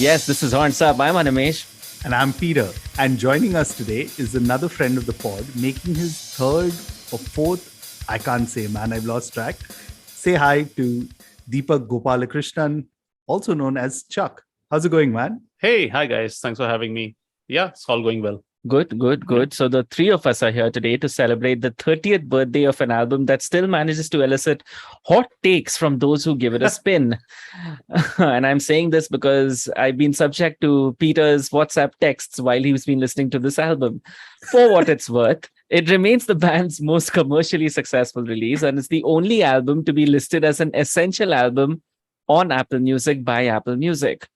Yes, this is Horns Up. I'm Animesh. And I'm Peter. And joining us today is another friend of the pod, making his third or fourth, I can't say, man, I've lost track. Say hi to Deepak Gopalakrishnan, also known as Chuck. How's it going, man? Hey, hi guys. Thanks for having me. Yeah, it's all going well. Good. So the three of us are here today to celebrate the 30th birthday of an album that still manages to elicit hot takes from those who give it a spin. And I'm saying this because I've been subject to Peter's WhatsApp texts while he's been listening to this album. For what it's worth, it remains the band's most commercially successful release, and it's the only album to be listed as an essential album on Apple Music by Apple Music.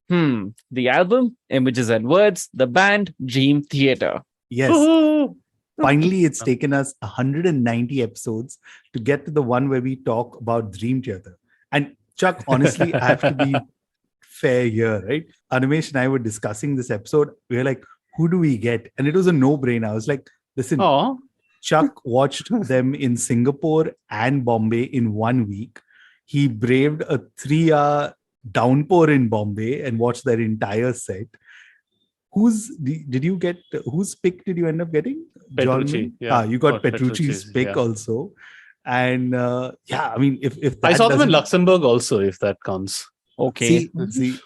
The album, Images and Words, the band, Dream Theater. Yes. Woohoo! Finally, it's taken us 190 episodes to get to the one where we talk about Dream Theater. And Chuck, honestly, I have to be fair here, right? Animesh and I were discussing this episode. We were like, who do we get? And it was a no-brainer. I was like, listen, Aw. Chuck watched them in Singapore and Bombay in 1 week. He braved a 3-hour downpour in Bombay and watched their entire set. Whose pick did you end up getting? Petrucci, yeah. You got Petrucci's, Petrucci's pick yeah. also. And I mean, if that I saw them in doesn't- Luxembourg also, if that counts. Okay. see,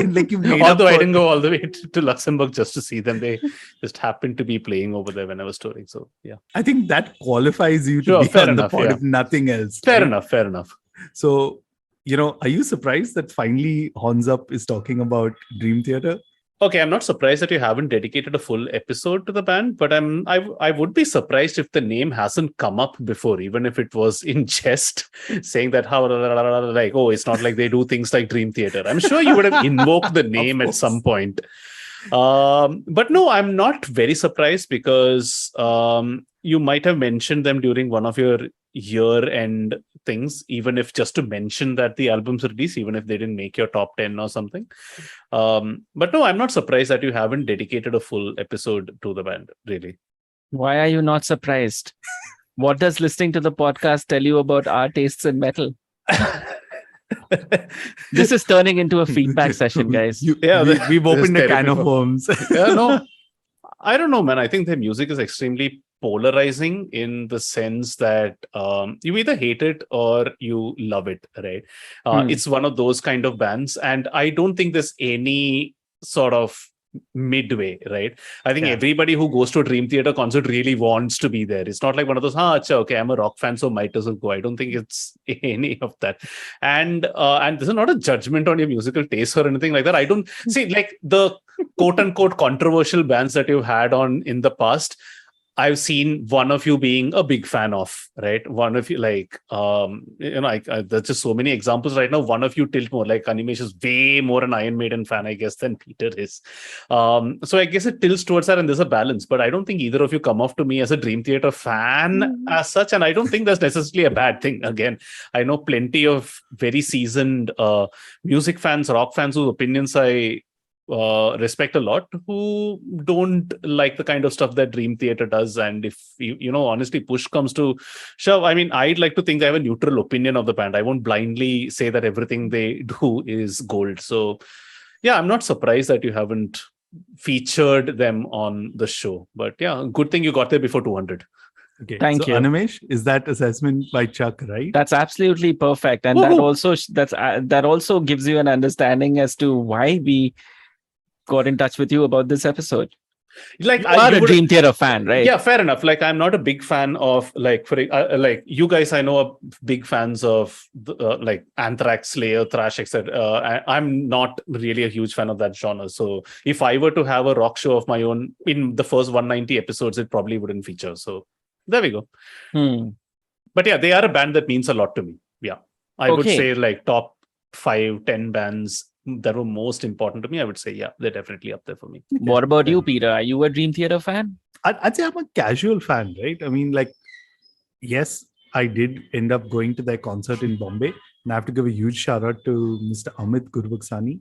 like you made up Although I for- didn't go all the way to Luxembourg just to see them. They just happened to be playing over there when I was touring. So, yeah. I think that qualifies you to Sure, be fair on enough, the pod, yeah. if nothing else. Fair right? enough. So, are you surprised that finally Horns Up is talking about Dream Theater? Okay, I'm not surprised that you haven't dedicated a full episode to the band, but I would be surprised if the name hasn't come up before, even if it was in jest, saying that it's not like they do things like Dream Theater. I'm sure you would have invoked the name at some point. But no, I'm not very surprised because you might have mentioned them during one of your year-end things, even if just to mention that the album's release, even if they didn't make your top 10 or something. But no, I'm not surprised that you haven't dedicated a full episode to the band, really. Why are you not surprised? What does listening to the podcast tell you about our tastes in metal? This is turning into a feedback session, guys. We've opened a can of therapy for- worms. Yeah, no, I don't know, man. I think their music is extremely polarizing in the sense that you either hate it or you love it, right? It's one of those kind of bands, and I don't think there's any sort of midway, right? I think Yeah. everybody who goes to a Dream Theater concert really wants to be there. It's not like one of those, okay, I'm a rock fan, so might as well go. I don't think it's any of that. And this is not a judgment on your musical taste or anything like that. I don't see like the quote unquote controversial bands that you've had on in the past. I've seen one of you being a big fan of, right? One of you, like, there's just so many examples right now. One of you tilt more, like Animesh is way more an Iron Maiden fan, I guess, than Peter is. So I guess it tilts towards that, and there's a balance. But I don't think either of you come off to me as a Dream Theater fan as such, and I don't think that's necessarily a bad thing. Again, I know plenty of very seasoned music fans, rock fans whose opinions I respect a lot, who don't like the kind of stuff that Dream Theater does. And if honestly, push comes to shove, I mean, I'd like to think I have a neutral opinion of the band. I won't blindly say that everything they do is gold. So yeah, I'm not surprised that you haven't featured them on the show. But yeah, good thing you got there before 200. Okay, Thank so you. Animesh, is that assessment by Chuck, right? That's absolutely perfect, and that also gives you an understanding as to why we got in touch with you about this episode. Like, You are a Dream Theater fan, right? Yeah, fair enough. Like, I'm not a big fan of like you guys. I know are big fans of like Anthrax, Slayer, thrash, etc. I'm not really a huge fan of that genre. So if I were to have a rock show of my own in the first 190 episodes, it probably wouldn't feature. So there we go. But yeah, they are a band that means a lot to me. Yeah, I would say like top 5-10 bands that were most important to me. I would say, yeah, they're definitely up there for me. What about you, Peter? Are you a Dream Theater fan? I'd say I'm a casual fan, right? I mean, like, yes, I did end up going to their concert in Bombay, and I have to give a huge shout out to Mr. Amit Gurbaksani.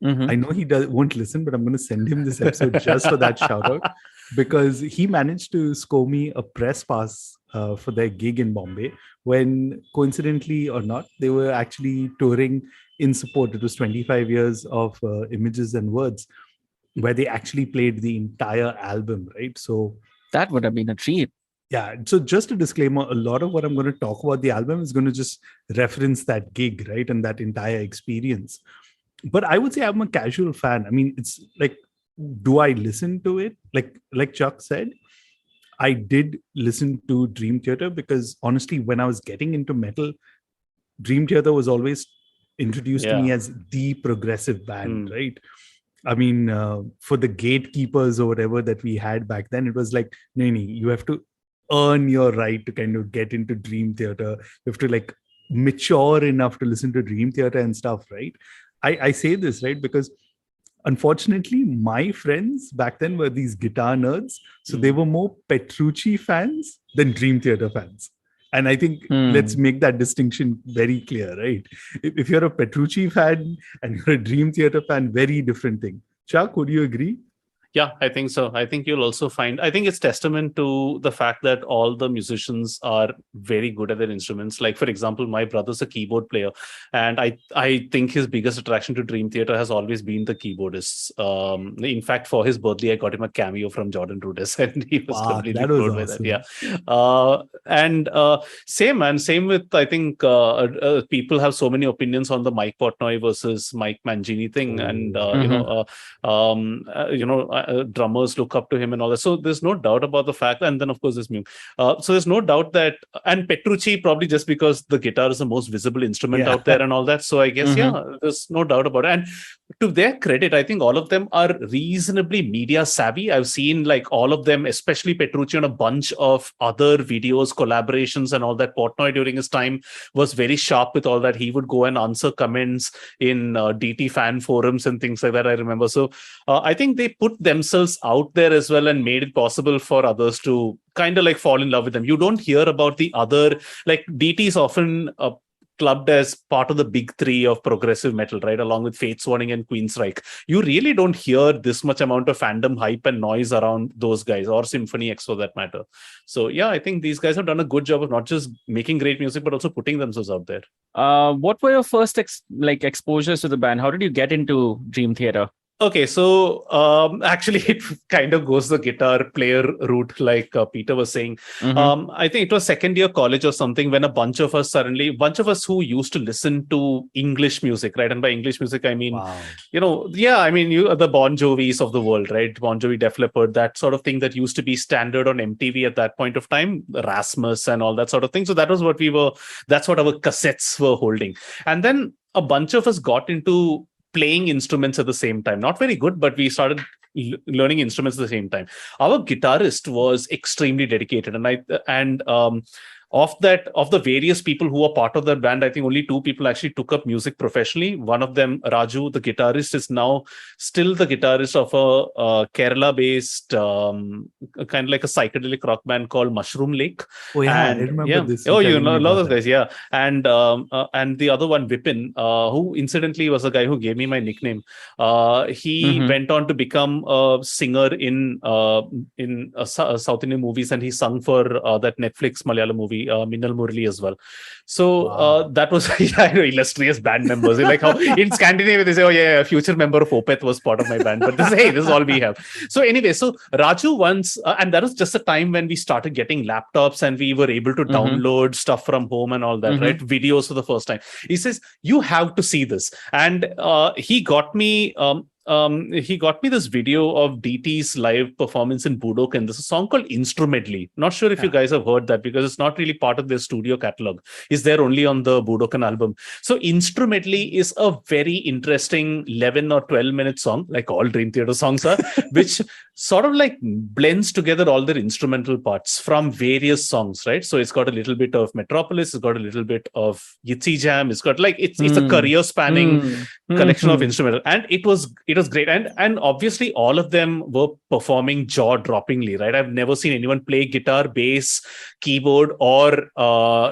I know he won't listen, but I'm going to send him this episode just for that shout out, because he managed to score me a press pass for their gig in Bombay when, coincidentally or not, they were actually touring in support. It was 25 years of Images and Words, where they actually played the entire album, right? So that would have been a treat. Yeah. So just a disclaimer, a lot of what I'm going to talk about the album is going to just reference that gig, right? And that entire experience. But I would say I'm a casual fan. I mean, it's like, do I listen to it? Like Chuck said, I did listen to Dream Theater because honestly, when I was getting into metal, Dream Theater was always introduced to me as the progressive band, right? I mean, for the gatekeepers or whatever that we had back then, it was like, no, you have to earn your right to kind of get into Dream Theater. You have to like mature enough to listen to Dream Theater and stuff, right? I say this, right? Because unfortunately, my friends back then were these guitar nerds. So they were more Petrucci fans than Dream Theater fans. And I think let's make that distinction very clear, right? If you're a Petrucci fan and you're a Dream Theater fan, very different thing. Chuck, would you agree? Yeah, I think so. I think you'll also find, I think it's testament to the fact that all the musicians are very good at their instruments. Like, for example, my brother's a keyboard player, and I think his biggest attraction to Dream Theater has always been the keyboardists. In fact, for his birthday, I got him a cameo from Jordan Rudess, and he was completely blown by that. Yeah. Same with, I think, people have so many opinions on the Mike Portnoy versus Mike Mangini thing. Drummers look up to him and all that. So there's no doubt about the fact. And then, of course, there's Mew. So there's no doubt that, and Petrucci probably just because the guitar is the most visible instrument out there and all that. So I guess, there's no doubt about it. And to their credit, I think all of them are reasonably media savvy. I've seen like all of them, especially Petrucci, on a bunch of other videos, collaborations and all that. Portnoy during his time was very sharp with all that. He would go and answer comments in DT fan forums and things like that, I remember. So I think they put themselves out there as well and made it possible for others to kind of like fall in love with them. You don't hear about the other, like DT is often clubbed as part of the big three of progressive metal, right? Along with Fate's Warning and Queensryche. You really don't hear this much amount of fandom hype and noise around those guys, or Symphony X for that matter. So yeah, I think these guys have done a good job of not just making great music, but also putting themselves out there. What were your first exposures to the band? How did you get into Dream Theater? Okay, so actually it kind of goes the guitar player route, like Peter was saying. I think it was second year college or something when a bunch of us who used to listen to English music, right? And by English music, I mean, the Bon Jovis of the world, right? Bon Jovi, Def Leppard, that sort of thing that used to be standard on MTV at that point of time, Rasmus and all that sort of thing. So that was that's what our cassettes were holding. And then a bunch of us got into playing instruments at the same time. Not very good, but we started learning instruments at the same time. Our guitarist was extremely dedicated, and of the various people who were part of that band, I think only two people actually took up music professionally. One of them, Raju, the guitarist, is now still the guitarist of a Kerala-based kind of like a psychedelic rock band called Mushroom Lake. Oh yeah, I remember this. Oh, you know a lot of guys, yeah. And the other one, Vipin, who incidentally was the guy who gave me my nickname. He went on to become a singer in South Indian movies, and he sung for that Netflix Malayalam movie, Minnal Murali as well. So that was illustrious band members. Like how in Scandinavia they say, oh yeah, a future member of Opeth was part of my band. But this is all we have. So anyway, so Raju once, and that was just a time when we started getting laptops and we were able to download stuff from home and all that, right? Videos for the first time. He says, you have to see this. And he got me this video of DT's live performance in Budokan. There's a song called Instrumentally. Not sure if you guys have heard that because it's not really part of their studio catalog. It's there only on the Budokan album. So Instrumentally is a very interesting 11 or 12-minute song, like all Dream Theater songs are, which sort of like blends together all their instrumental parts from various songs, right? So it's got a little bit of Metropolis, it's got a little bit of Yitzy Jam, it's got like, it's a career spanning collection of instrumental. And it It was great, and obviously all of them were performing jaw-droppingly, right? I've never seen anyone play guitar, bass, keyboard, or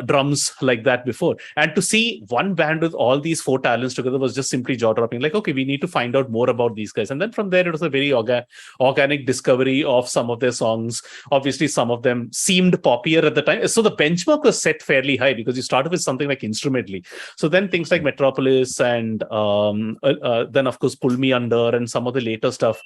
drums like that before. And to see one band with all these four talents together was just simply jaw-dropping. Like, okay, we need to find out more about these guys. And then from there, it was a very organic discovery of some of their songs. Obviously, some of them seemed poppier at the time. So the benchmark was set fairly high because you started with something like Instrumentally. So then things like Metropolis and then, of course, Pull Me Under and some of the later stuff.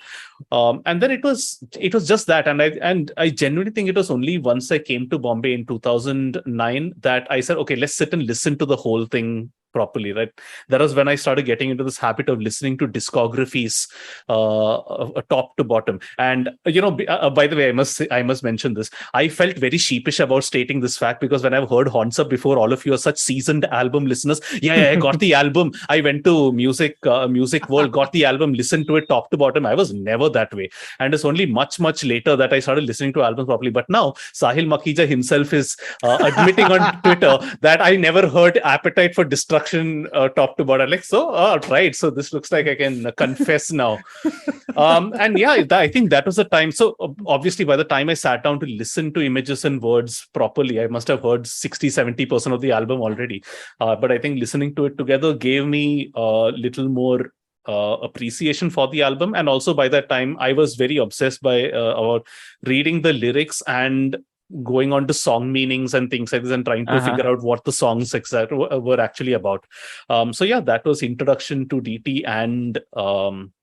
And then it was just that. And I genuinely think it was only once I came to Bombay in 2009 that I said, okay, let's sit and listen to the whole thing properly, right? That was when I started getting into this habit of listening to discographies top to bottom. And by the way, I must mention this. I felt very sheepish about stating this fact because when I've heard Horns Up before, all of you are such seasoned album listeners. Yeah, I got the album. I went to music world, got the album, listened to it top to bottom. I was never that way, and it's only much later that I started listening to albums properly. But now Sahil Makhija himself is admitting on Twitter that I never heard Appetite for Destruction top to bottom. Like, so, right. So this looks like I can confess now. And yeah, I think that was the time. So obviously, by the time I sat down to listen to Images and Words properly, I must have heard 60-70% of the album already. But I think listening to it together gave me a little more appreciation for the album. And also by that time, I was very obsessed by about reading the lyrics and going on to song meanings and things like this and trying to figure out what the songs exactly were actually about. So yeah, that was introduction to DT and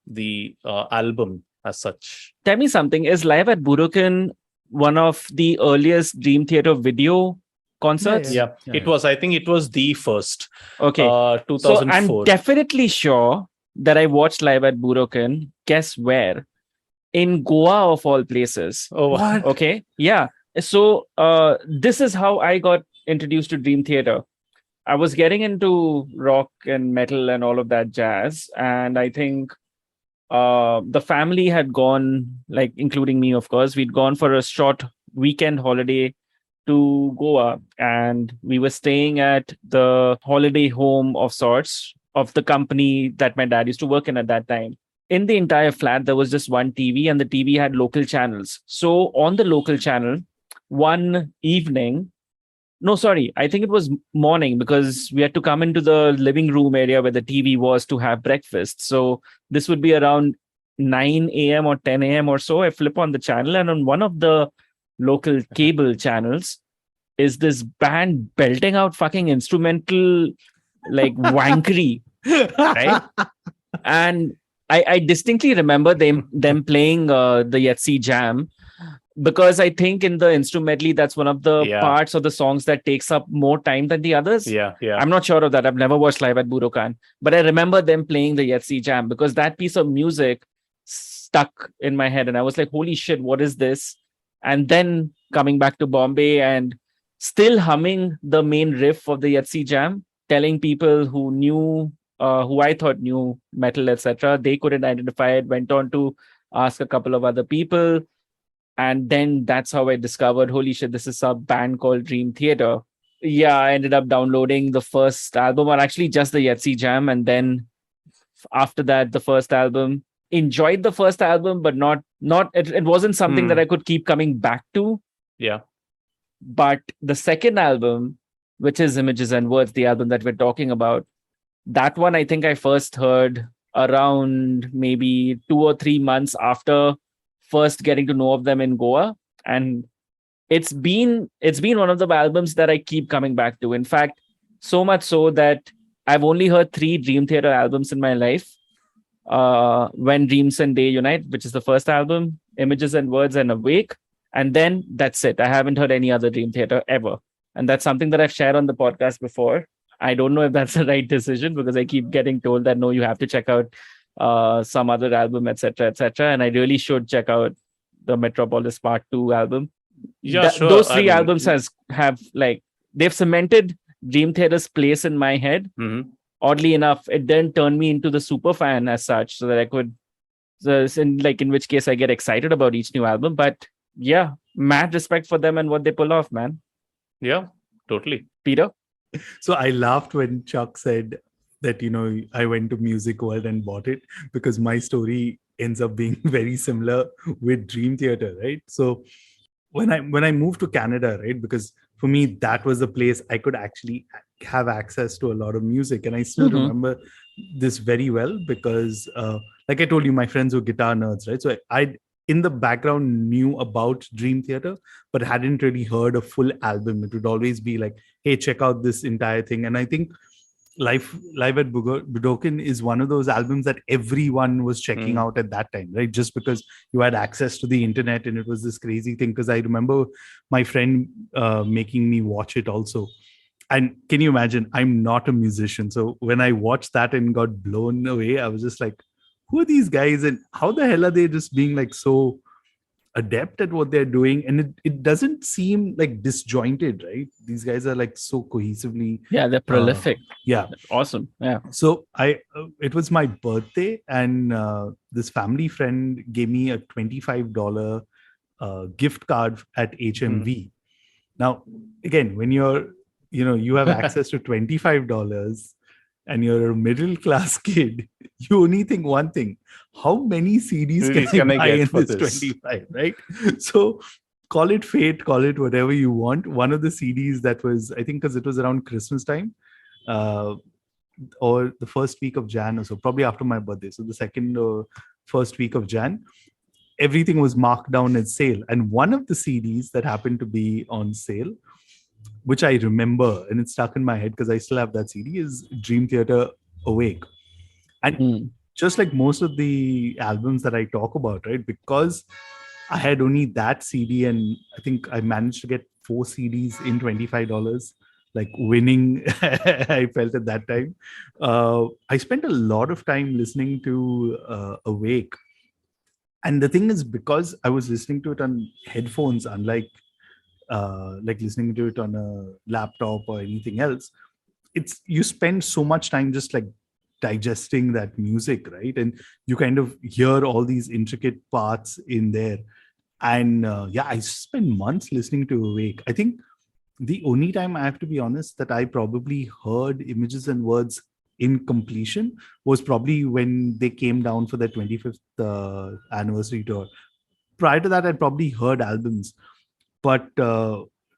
the album as such. Tell me something. Is Live at Budokan one of the earliest Dream Theater video concerts? Yeah. It was. I think it was the first. Okay. 2004. So I'm definitely sure that I watched Live at Budokan. Guess where? In Goa, of all places. Oh, what? Okay. Yeah. So this is how I got introduced to Dream Theater. I was getting into rock and metal and all of that jazz. And I think the family had gone, like including me, of course, we'd gone for a short weekend holiday to Goa. And we were staying at the holiday home of sorts of the company that my dad used to work in at that time. In the entire flat, there was just one TV and the TV had local channels. So on the local channel, one evening, I think it was morning because we had to come into the living room area where the TV was to have breakfast. So this would be around 9 a.m. or 10 a.m. or so. I flip on the channel and on one of the local cable channels is this band belting out fucking instrumental, like wankery, right? And I distinctly remember them playing the Yetzi Jam. Because I think in the instrumentally, that's one of the parts of the songs that takes up more time than the others. Yeah. I'm not sure of that. I've never watched Live at Budokan. But I remember them playing the Yetzi Jam because that piece of music stuck in my head. And I was like, holy shit, what is this? And then coming back to Bombay and still humming the main riff of the Yetzi Jam, telling people who knew, who I thought knew metal, etc., they couldn't identify it, went on to ask a couple of other people. And then that's how I discovered, holy shit, this is a band called Dream Theater. Yeah, I ended up downloading the first album, or actually just the Yetzi Jam. And then after that, the first album. Enjoyed the first album, but it wasn't something that I could keep coming back to. Yeah. But the second album, which is Images and Words, the album that we're talking about, that one I think I first heard around maybe 2 or 3 months after first getting to know of them in Goa. And it's been one of the albums that I keep coming back to. In fact, so much so that I've only heard 3 Dream Theater albums in my life. When Dreams and Day Unite, which is the first album, Images and Words and Awake. And then that's it. I haven't heard any other Dream Theater ever. And that's something that I've shared on the podcast before. I don't know if that's the right decision because I keep getting told that, no, you have to check out some other album, etc., etc. And I really should check out the Metropolis Part 2 album. Yeah, sure. Those 3 albums have like, they've cemented Dream Theater's place in my head. Mm-hmm. Oddly enough, it didn't turn me into the super fan as such, so that I could, in which case I get excited about each new album. But yeah, mad respect for them and what they pull off, man. Yeah, totally. Peter? So I laughed when Chuck said that I went to Music World and bought it, because my story ends up being very similar with Dream Theater, right? So when I moved to Canada, right, because for me that was the place I could actually have access to a lot of music, and I still remember this very well because, like I told you, my friends were guitar nerds, right? So I in the background knew about Dream Theater, but hadn't really heard a full album. It would always be like, hey, check out this entire thing. And I think Live at Budokan is one of those albums that everyone was checking out at that time, right? Just because you had access to the internet, and it was this crazy thing. Because I remember my friend making me watch it also. And can you imagine? I'm not a musician, so when I watched that and got blown away, I was just like, "Who are these guys? And how the hell are they just being like so adept at what they're doing?" And it doesn't seem like disjointed, right? These guys are like so cohesively, they're prolific. Yeah, awesome. So it was my birthday, and this family friend gave me a $25 gift card at HMV. Now again, when you have access to $25 and you're a middle class kid, you only think one thing: how many CDs can I buy in this 25, right? So call it fate, call it whatever you want. One of the CDs that was, I think, because it was around Christmas time, or the first week of Jan, or so, probably after my birthday. So the second or first week of Jan, everything was marked down as sale. And one of the CDs that happened to be on sale, which I remember, and it's stuck in my head because I still have that CD, is Dream Theater Awake. And just like most of the albums that I talk about, right, because I had only that CD, and I think I managed to get 4 CDs in $25, like winning, I felt at that time. I spent a lot of time listening to Awake. And the thing is, because I was listening to it on headphones, unlike like listening to it on a laptop or anything else, you spend so much time just like digesting that music, right? And you kind of hear all these intricate parts in there. And I spent months listening to Awake. I think the only time, I have to be honest, that I probably heard Images and Words in completion was probably when they came down for their 25th anniversary tour. Prior to that, I'd probably heard albums. But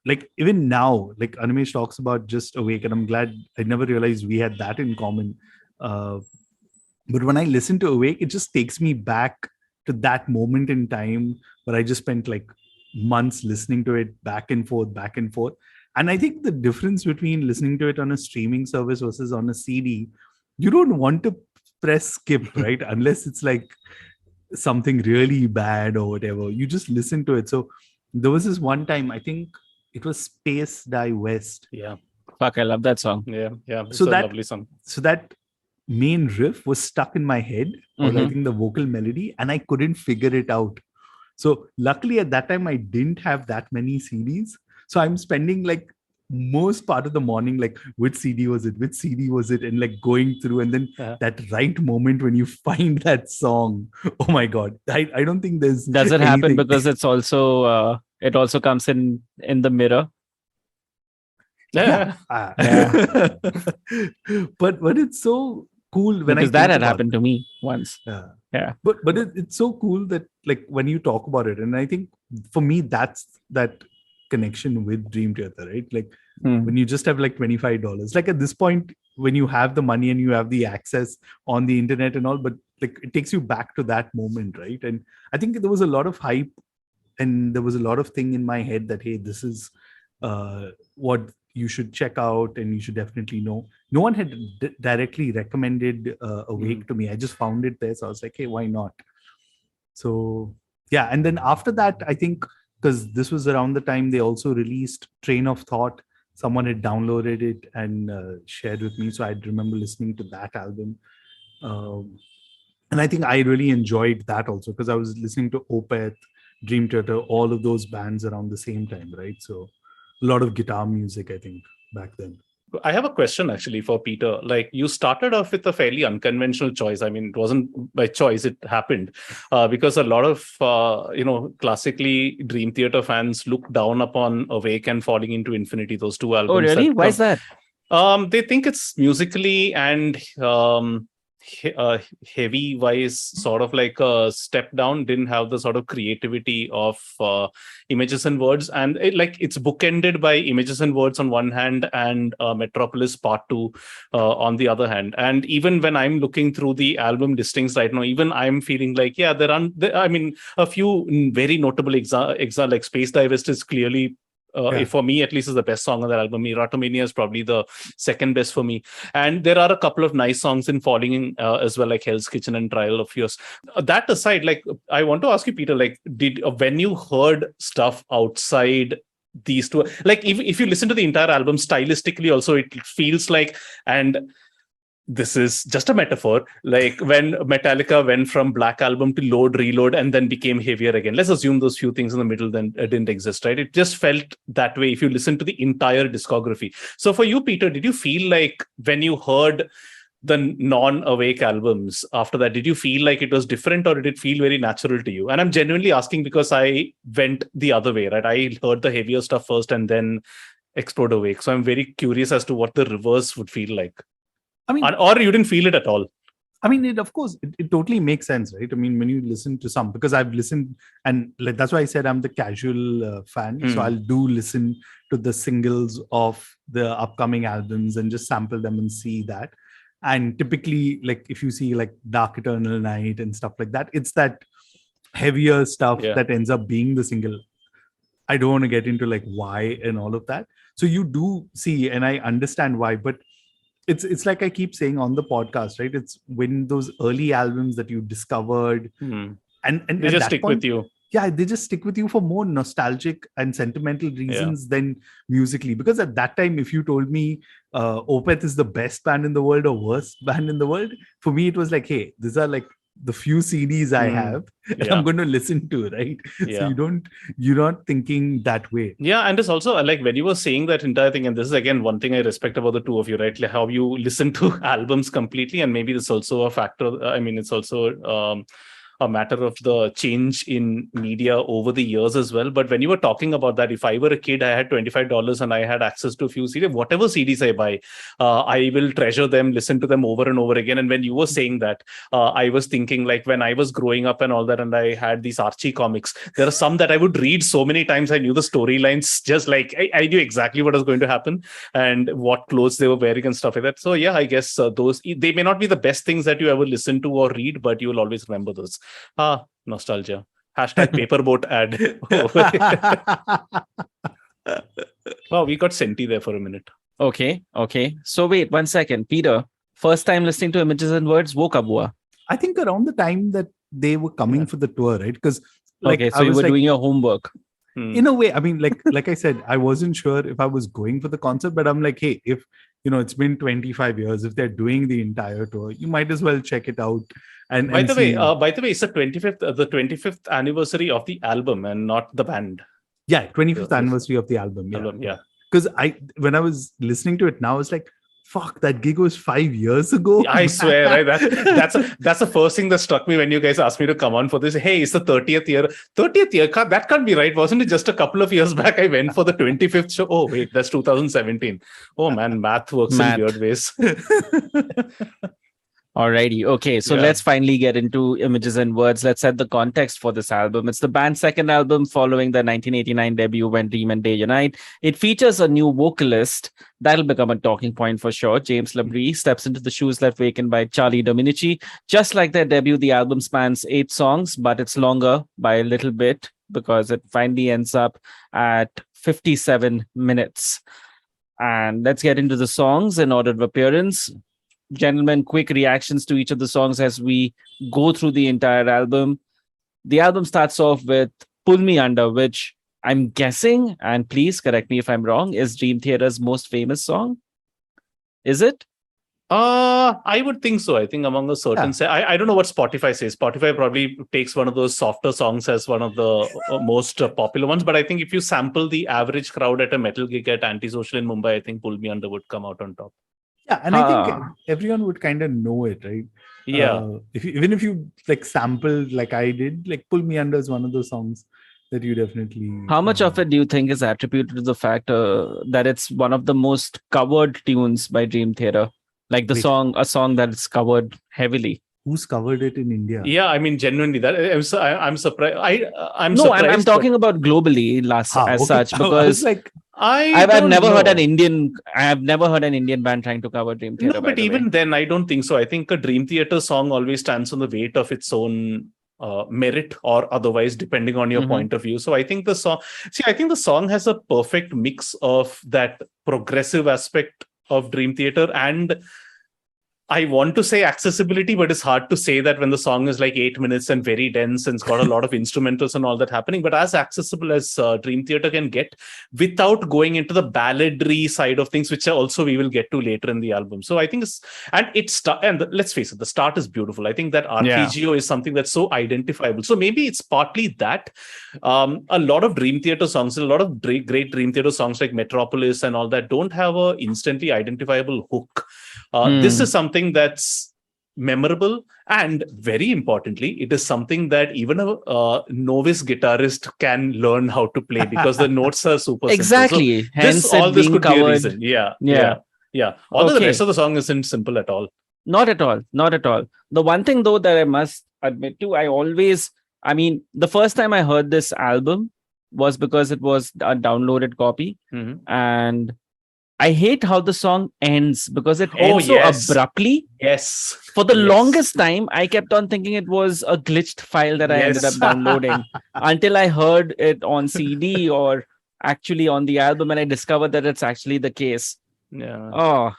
like even now, like Animesh talks about Just Awake, and I'm glad I never realized we had that in common. But when I listen to Awake, it just takes me back to that moment in time where I just spent like months listening to it back and forth, back and forth. And I think the difference between listening to it on a streaming service versus on a CD, you don't want to press skip, right? Unless it's like something really bad or whatever. You just listen to it. So there was this one time, I think it was Space Die West. Yeah. Fuck, I love that song. Yeah. It's so a that lovely song. So that main riff was stuck in my head, or I think the vocal melody, and I couldn't figure it out. So luckily at that time I didn't have that many CDs. So I'm spending like most part of the morning like, which CD was it, and like going through, and then that right moment when you find that song, oh my god, I don't think there's does it happen because it's also it also comes in the mirror. Yeah. But it's so cool when because that had happened to me once. But it's so cool that like when you talk about it, and I think for me that's that connection with Dream Theater, right? Like when you just have like $25, like at this point when you have the money and you have the access on the internet and all, but like it takes you back to that moment, right? And I think there was a lot of hype, and there was a lot of thing in my head that, hey, this is what you should check out and you should definitely know. No one had directly recommended Awake to me. I just found it there, so I was like, hey, why not? So yeah, and then after that, I think because this was around the time they also released Train of Thought, someone had downloaded it and shared with me, so I remember listening to that album. And I think I really enjoyed that also because I was listening to Opeth, Dream Theater, all of those bands around the same time, right? So a lot of guitar music, I think, back then. I have a question actually for Peter. Like, you started off with a fairly unconventional choice. I mean, it wasn't by choice, it happened because a lot of, classically Dream Theater fans look down upon Awake and Falling into Infinity, those two albums. Oh, really? Why is that? They think it's musically and heavy wise, sort of like a step down. Didn't have the sort of creativity of Images and Words, and it's bookended by Images and Words on one hand and Metropolis Part 2 on the other hand. And even when I'm looking through the album listings right now, even I'm feeling like, yeah, I mean, a few very notable like Space Divest is clearly, for me at least, is the best song on that album. Erotomania is probably the second best for me, and there are a couple of nice songs in Falling In as well, like Hell's Kitchen and Trial of Yours. That aside, like, I want to ask you, Peter, like, did when you heard stuff outside these two, like, if you listen to the entire album stylistically also, it feels like, and this is just a metaphor, like when Metallica went from Black Album to Load, Reload, and then became heavier again. Let's assume those few things in the middle then didn't exist, right? It just felt that way if you listen to the entire discography. So for you, Peter, did you feel like when you heard the non-Awake albums after that, did you feel like it was different, or did it feel very natural to you? And I'm genuinely asking because I went the other way, right? I heard the heavier stuff first and then explored Awake. So I'm very curious as to what the reverse would feel like. I mean, or you didn't feel it at all. I mean, it totally makes sense, right? I mean, when you listen to some, because I've listened, and like, that's why I said I'm the casual fan. So I'll do listen to the singles of the upcoming albums and just sample them and see that. And typically, like, if you see like Dark Eternal Night and stuff like that, it's that heavier stuff that ends up being the single. I don't want to get into like why and all of that. So you do see, and I understand why, but it's like I keep saying on the podcast, right? It's when those early albums that you discovered and they just stick with you. Yeah, they just stick with you for more nostalgic and sentimental reasons than musically. Because at that time, if you told me Opeth is the best band in the world or worst band in the world, for me it was like, hey, these are like the few CDs I have and I'm going to listen to, right? So you're not thinking that way. Yeah, and it's also like when you were saying that entire thing, and this is again one thing I respect about the two of you, right? Like how you listen to albums completely, and maybe this is also a factor. I mean, it's also a matter of the change in media over the years as well. But when you were talking about that, if I were a kid, I had $25 and I had access to a few CDs, whatever CDs I buy, I will treasure them, listen to them over and over again. And when you were saying that, I was thinking like when I was growing up and all that, and I had these Archie comics, there are some that I would read so many times. I knew the storylines, just like I knew exactly what was going to happen and what clothes they were wearing and stuff like that. So yeah, I guess those, they may not be the best things that you ever listen to or read, but you will always remember those. Nostalgia. Hashtag paperboat ad. Wow, we got Senti there for a minute. Okay. So wait 1 second. Peter, first time listening to Images and Words, wo kab hua? I think around the time that they were coming for the tour, right? Because okay, so you were doing your homework. In a way, I mean, like I said, I wasn't sure if I was going for the concert, but I'm like, hey, if it's been 25 years, if they're doing the entire tour, you might as well check it out. And by the way, it's the 25th anniversary of the album and not the band. Yeah, 25th anniversary of the album. Yeah. Because when I was listening to it now, I was like, fuck, that gig was 5 years ago. I swear, right? That's the first thing that struck me when you guys asked me to come on for this. Hey, it's the 30th year. 30th year, that can't be right. Wasn't it just a couple of years back I went for the 25th show? Oh, wait, that's 2017. Oh man, math works in weird ways. Alrighty. Okay. So let's finally get into Images and Words. Let's set the context for this album. It's the band's second album following the 1989 debut When Dream and Day Unite. It features a new vocalist. That'll become a talking point for sure. James Labrie steps into the shoes left vacant by Charlie Dominici. Just like their debut, the album spans 8 songs, but it's longer by a little bit because it finally ends up at 57 minutes. And let's get into the songs in order of appearance. Gentlemen, quick reactions to each of the songs as we go through the entire album. The album starts off with Pull Me Under, which I'm guessing, and please correct me if I'm wrong, is Dream Theater's most famous song. Is it? I would think so. I think among a certain I don't know what Spotify says. Spotify probably takes one of those softer songs as one of the most popular ones. But I think if you sample the average crowd at a metal gig at Antisocial in Mumbai, I think Pull Me Under would come out on top. Yeah, and I think everyone would kind of know it, right? Yeah. Even if you like sample like I did, like Pull Me Under is one of those songs that you definitely. How much of it do you think is attributed to the fact that it's one of the most covered tunes by Dream Theater? Like a song that is covered heavily. Who's covered it in India? Yeah, I mean, genuinely, that I'm surprised. I'm surprised. I'm talking but... about globally such, because I've never heard an Indian. I have never heard an Indian band trying to cover Dream Theater. No, but even then, I don't think so. I think a Dream Theater song always stands on the weight of its own merit or otherwise, depending on your point of view. So I think the song has a perfect mix of that progressive aspect of Dream Theater and I want to say accessibility, but it's hard to say that when the song is like 8 minutes and very dense and it's got a lot of instrumentals and all that happening, but as accessible as Dream Theater can get without going into the balladry side of things, which also we will get to later in the album. So I think let's face it, the start is beautiful. I think that arpeggio is something that's so identifiable. So maybe it's partly that. A lot of Dream Theater songs, a lot of great Dream Theater songs like Metropolis and all that don't have a instantly identifiable hook. This is something that's memorable, and very importantly, it is something that even a novice guitarist can learn how to play because the notes are super exactly. simple. So this could be a reason. Yeah. Although the rest of the song isn't simple at all. Not at all. The one thing though that I must admit to, the first time I heard this album was because it was a downloaded copy, and I hate how the song ends because it ends so abruptly. Yes. For the longest time, I kept on thinking it was a glitched file that I ended up downloading until I heard it on CD or actually on the album, and I discovered that it's actually the case. Yeah. Oh.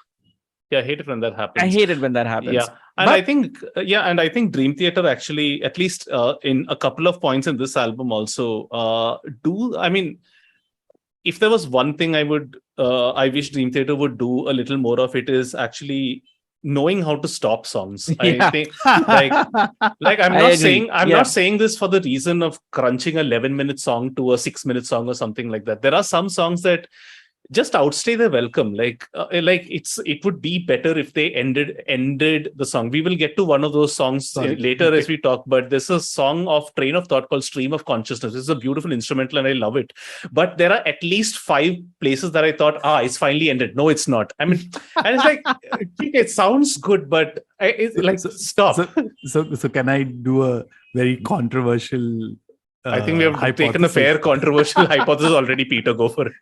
Yeah, I hate it when that happens. I hate it when that happens. Yeah. And I think Dream Theater actually, at least in a couple of points in this album also, if there was one thing I wish Dream Theater would do a little more of, it is actually knowing how to stop songs. I think I'm not saying this for the reason of crunching a 11-minute song to a 6-minute song or something like that. There are some songs that just outstay their welcome. It would be better if they ended the song. We will get to one of those songs later as we talk, but there's a song of Train of Thought called Stream of Consciousness. It's a beautiful instrumental and I love it. But there are at least 5 places that I thought, it's finally ended. No, it's not. I mean, and it's like, it sounds good, but stop. So can I do a very controversial I think we have taken a fair controversial hypothesis already, Peter. Go for it.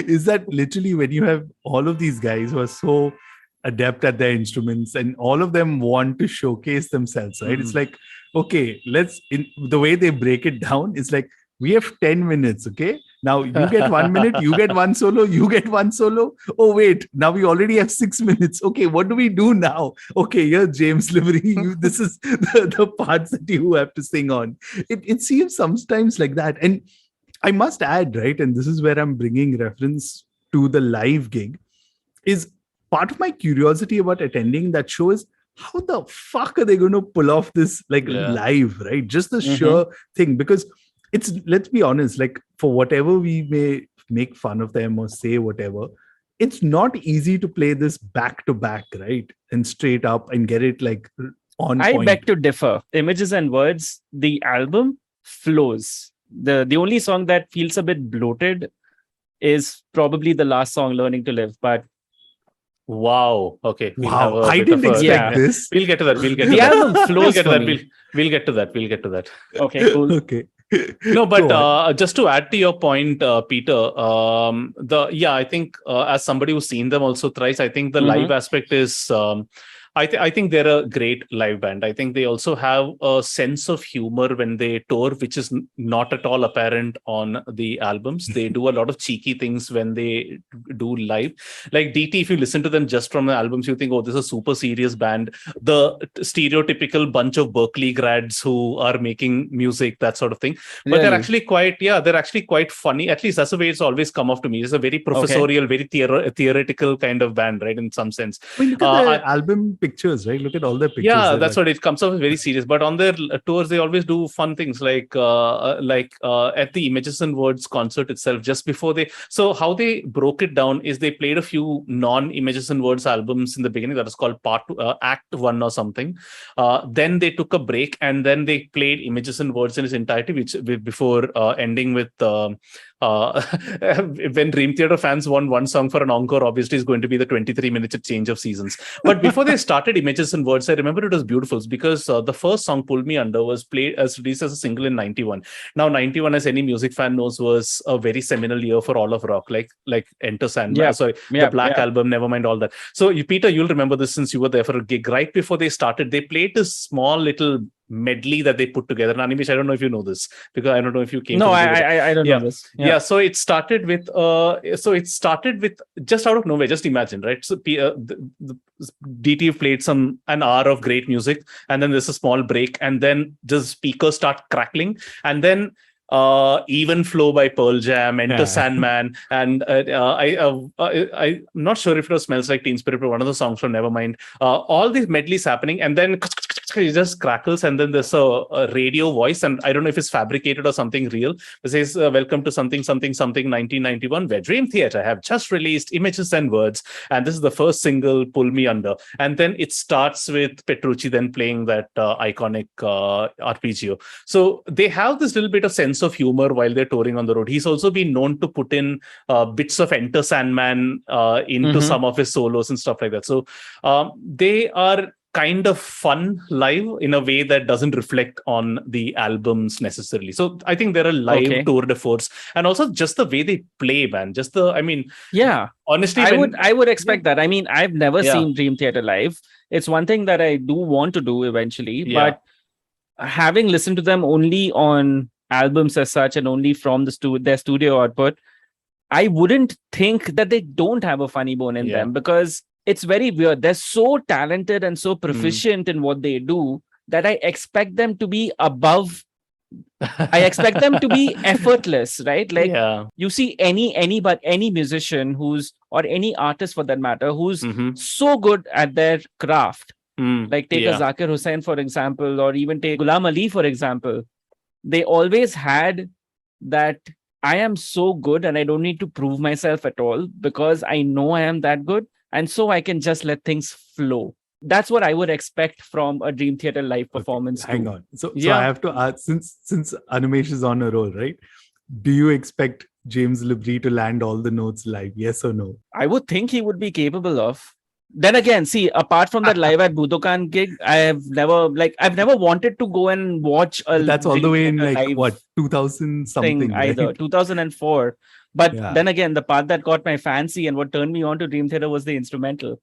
Is that literally when you have all of these guys who are so adept at their instruments and all of them want to showcase themselves, right? It's like, okay, the way they break it down, it's like, we have 10 minutes, okay? Now you get 1 minute, you get one solo, you get one solo. Oh, wait, now we already have 6 minutes. Okay, what do we do now? Okay, you're James Livery. This is the parts that you have to sing on. It seems sometimes like that. And I must add, right, and this is where I'm bringing reference to the live gig, is part of my curiosity about attending that show is, how the fuck are they going to pull off this live, right? Just the sheer thing, because let's be honest, for whatever we may make fun of them or say whatever, it's not easy to play this back to back, right? And straight up and get it on point. I beg to differ. Images and Words, the album flows. The only song that feels a bit bloated is probably the last song, Learning to Live, but wow. Okay. Wow. I didn't expect this. We'll get to that. The album flows. We'll get to that. Okay, cool. Okay. No, but just to add to your point, Peter, I think as somebody who's seen them also thrice, I think the live aspect is, I think they're a great live band. I think they also have a sense of humor when they tour, which is not at all apparent on the albums. They do a lot of cheeky things when they do live. Like DT, if you listen to them just from the albums, you think, oh, this is a super serious band. The stereotypical bunch of Berkeley grads who are making music, that sort of thing. But they're actually quite funny. At least that's the way it's always come off to me. It's a very professorial, very theoretical kind of band, right? In some sense. When you look at the album pictures, right? Look at all their pictures. Yeah, They're that's like, what it comes off very serious. But on their tours, they always do fun things like at the Images and Words concert itself. Just before they, so how they broke it down is they played a few non-Images and Words albums in the beginning. That was called Act One or something. Then they took a break and then they played Images and Words in its entirety, which before ending with. When Dream Theater fans want one song for an encore, obviously is going to be the 23 minutes of change of seasons. But before they started Images and Words, I remember it was beautiful because the first song, Pull Me Under, was played as released as a single in 91. Now, 91, as any music fan knows, was a very seminal year for all of rock, like Enter Sandman, the Black Album, Nevermind, all that. So, Peter, you'll remember this since you were there for a gig. Right before they started, they played this small little medley that they put together. And Animesh, I don't know if you know this because I don't know if you came. No, I don't know this. Yeah. So it started with just out of nowhere. Just imagine, right? So the DT played an hour of great music, and then there's a small break, and then the speakers start crackling, and then Even Flow by Pearl Jam, Enter Sandman, and I'm not sure if it was Smells Like Teen Spirit, but one of the songs from Nevermind. All these medleys happening, and then it just crackles, and then there's a radio voice, and I don't know if it's fabricated or something real. It says, "Welcome to something 1991, where Dream Theater have just released Images and Words, and this is the first single, Pull Me Under." And then it starts with Petrucci then playing that iconic arpeggio. So they have this little bit of sense of humor while they're touring on the road. He's also been known to put in bits of Enter Sandman into some of his solos and stuff like that. So they are kind of fun live in a way that doesn't reflect on the albums necessarily. So I think they're a live tour de force, and also just the way they play, man. Honestly, I would expect that. I mean, I've never seen Dream Theater live. It's one thing that I do want to do eventually, but having listened to them only on albums as such and only from their studio output, I wouldn't think that they don't have a funny bone in them, because it's very weird. They're so talented and so proficient in what they do that I expect them to be above. I expect them to be effortless, right? Like you see any musician or any artist for that matter, who's so good at their craft. Like take a Zakir Hussain, for example, or even take Ghulam Ali, for example. They always had that I am so good and I don't need to prove myself at all because I know I am that good. And so I can just let things flow. That's what I would expect from a Dream Theater live performance. Hang on. So I have to ask, since Animesh is on a roll, right? Do you expect James Labrie to land all the notes live? Yes or no? I would think he would be capable of. Then again, see, apart from that live at Budokan gig, I've never wanted to go and watch a. That's all the way in 2000 something either, right? 2004. But then again, the part that caught my fancy and what turned me on to Dream Theater was the instrumental.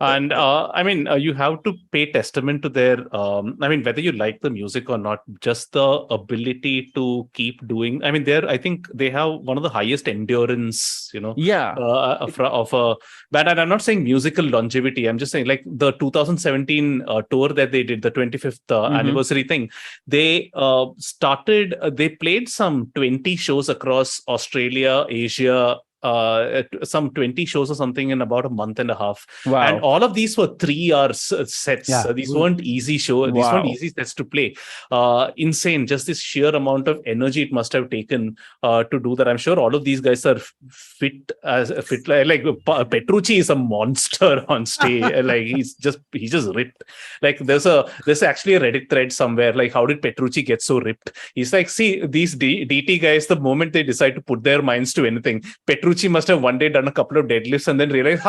And you have to pay testament to their, whether you like the music or not, just the ability to keep doing. I think they have one of the highest endurance, of a band. And I'm not saying musical longevity. I'm just saying like the 2017 tour that they did, the 25th anniversary thing. They they played some 20 shows across Australia, Asia, some 20 shows or something in about a month and a half. Wow. And all of these were 3-hour sets. These weren't easy shows. These weren't easy sets to play. Insane. Just this sheer amount of energy it must have taken to do that. I'm sure all of these guys are fit like Petrucci is a monster on stage. Like he's just ripped. Like there's actually a Reddit thread somewhere. Like, how did Petrucci get so ripped? He's like, see, these DT guys, the moment they decide to put their minds to anything, Petrucci must have one day done a couple of deadlifts and then realized,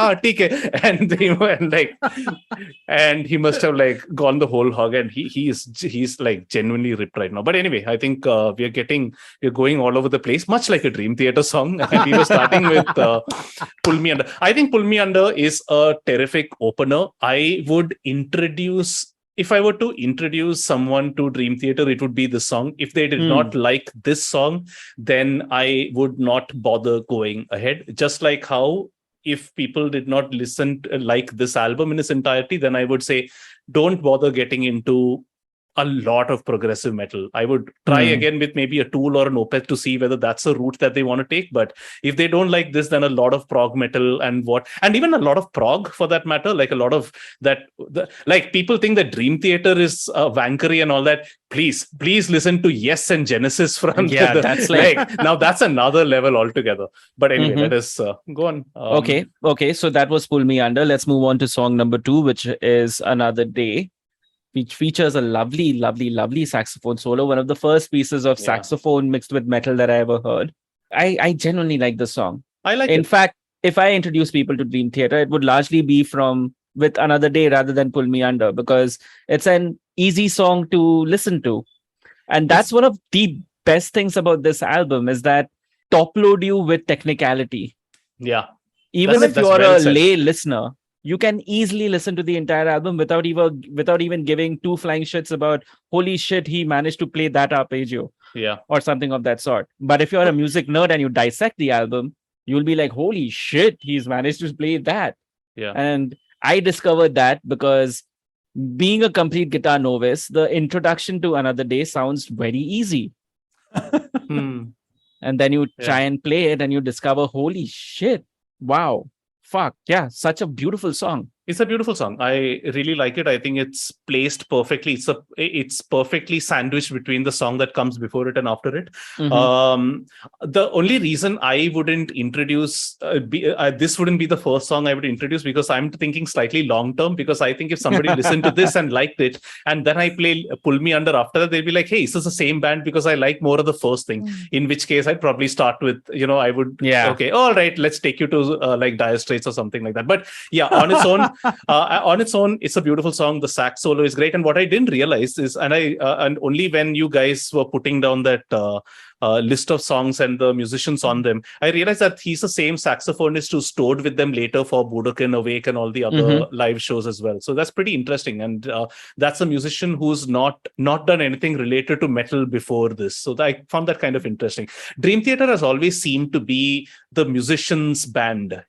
and he must have like gone the whole hog, and he's like genuinely ripped right now. But anyway, I think we're going all over the place, much like a Dream Theater song. And we were starting with Pull Me Under. I think Pull Me Under is a terrific opener. If I were to introduce someone to Dream Theater, it would be this song. If they did not like this song, then I would not bother going ahead. Just like how if people did not like this album in its entirety, then I would say, don't bother getting into a lot of progressive metal. I would try again with maybe a Tool or an Opeth to see whether that's a route that they want to take. But if they don't like this, then a lot of prog metal and even a lot of prog for that matter, like a lot of that, like people think that Dream Theater is wankery and all that. Please listen to Yes and Genesis from that's like now that's another level altogether. But anyway, let us go on. Okay. So that was Pull Me Under. Let's move on to song number 2, which is Another Day, which features a lovely saxophone solo. One of the first pieces of saxophone mixed with metal that I ever heard. I genuinely like the song. I like it. In fact, if I introduce people to Dream Theater, it would largely be with Another Day rather than Pull Me Under, because it's an easy song to listen to. And that's one of the best things about this album, is that top load you with technicality. Yeah. Even if you're a lay listener, you can easily listen to the entire album without even giving two flying shits about, holy shit, he managed to play that arpeggio. Yeah. Or something of that sort. But if you're a music nerd and you dissect the album, you'll be like, holy shit, he's managed to play that. Yeah. And I discovered that because, being a complete guitar novice, the introduction to Another Day sounds very easy. And then you try and play it and you discover, holy shit, wow, fuck, yeah, such a beautiful song. It's a beautiful song. I really like it. I think it's placed perfectly. It's perfectly sandwiched between the song that comes before it and after it. The only reason I wouldn't introduce this wouldn't be the first song I would introduce, because I'm thinking slightly long term. Because I think if somebody listened to this and liked it, and then I play Pull Me Under after that, they'll be like, hey, is this the same band? Because I like more of the first thing. In which case, I'd probably start with, I would, okay, all right, let's take you to like Dire Straits or something like that. But yeah, on its own, it's a beautiful song. The sax solo is great. And what I didn't realize is, and only when you guys were putting down that list of songs and the musicians on them, I realized that he's the same saxophonist who toured with them later for Budokan, Awake, and all the other live shows as well. So that's pretty interesting. And that's a musician who's not done anything related to metal before this. So I found that kind of interesting. Dream Theater has always seemed to be the musicians' band,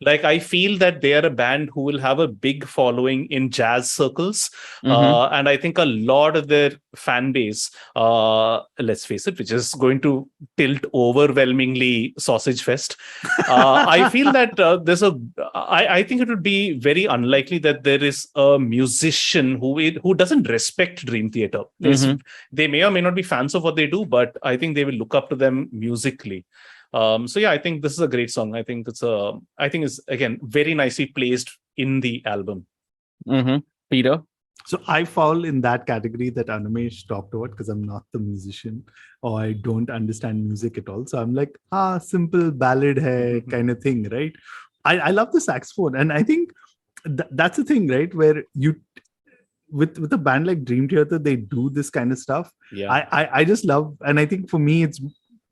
Like, I feel that they are a band who will have a big following in jazz circles. And I think a lot of their fan base, let's face it, which is going to tilt overwhelmingly Sausage Fest. I feel that I think it would be very unlikely that there is a musician who doesn't respect Dream Theater. They may or may not be fans of what they do, but I think they will look up to them musically. So yeah, I think this is a great song. I think it's again very nicely placed in the album. Peter? So I fall in that category that Animesh talked about, because I'm not the musician or I don't understand music at all. So I'm like, simple ballad hai kind of thing, right? I love the saxophone. And I think that's the thing, right? Where you, with a band like Dream Theater, they do this kind of stuff. Yeah. I just love, and I think for me, it's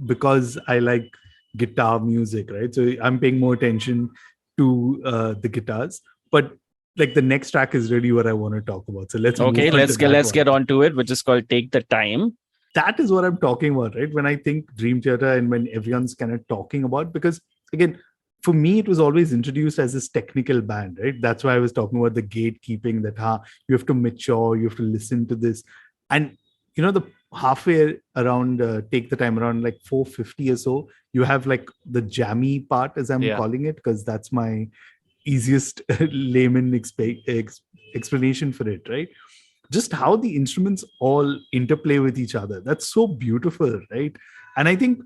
because I like guitar music, right? So I'm paying more attention to the guitars. But like, the next track is really what I want to talk about. So let's get on to it, which is called Take the Time. That is what I'm talking about, right? When I think Dream Theater and when everyone's kind of talking about, because again, for me, it was always introduced as this technical band, right? That's why I was talking about the gatekeeping, that you have to mature, you have to listen to this. And the halfway around Take the Time, around like 450 or so, you have like the jammy part, as I'm calling it, because that's my easiest layman explanation for it, right? Just how the instruments all interplay with each other. That's so beautiful, right? And I think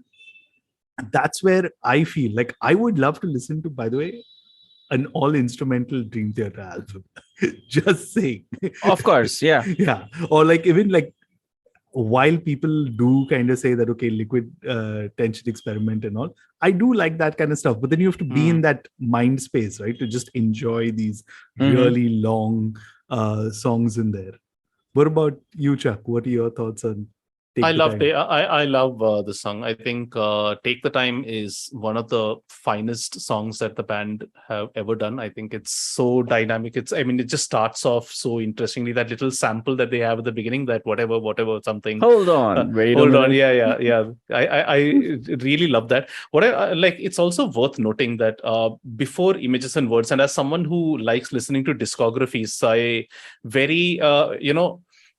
that's where I feel like I would love to listen to, by the way, an all instrumental Dream Theater album. Just saying. Of course, yeah. Yeah. Or like, even like, while people do kind of say that, okay, liquid tension experiment and all, I do like that kind of stuff. But then you have to be in that mind space, right? To just enjoy these really long songs in there. What about you, Chuck? What are your thoughts on I love the song. I think Take the Time is one of the finest songs that the band have ever done. I think it's so dynamic. It just starts off so interestingly. That little sample that they have at the beginning, that whatever something. Hold on. Hold on. Yeah. I really love that. What I like, it's also worth noting that before Images and Words, and as someone who likes listening to discographies, I very,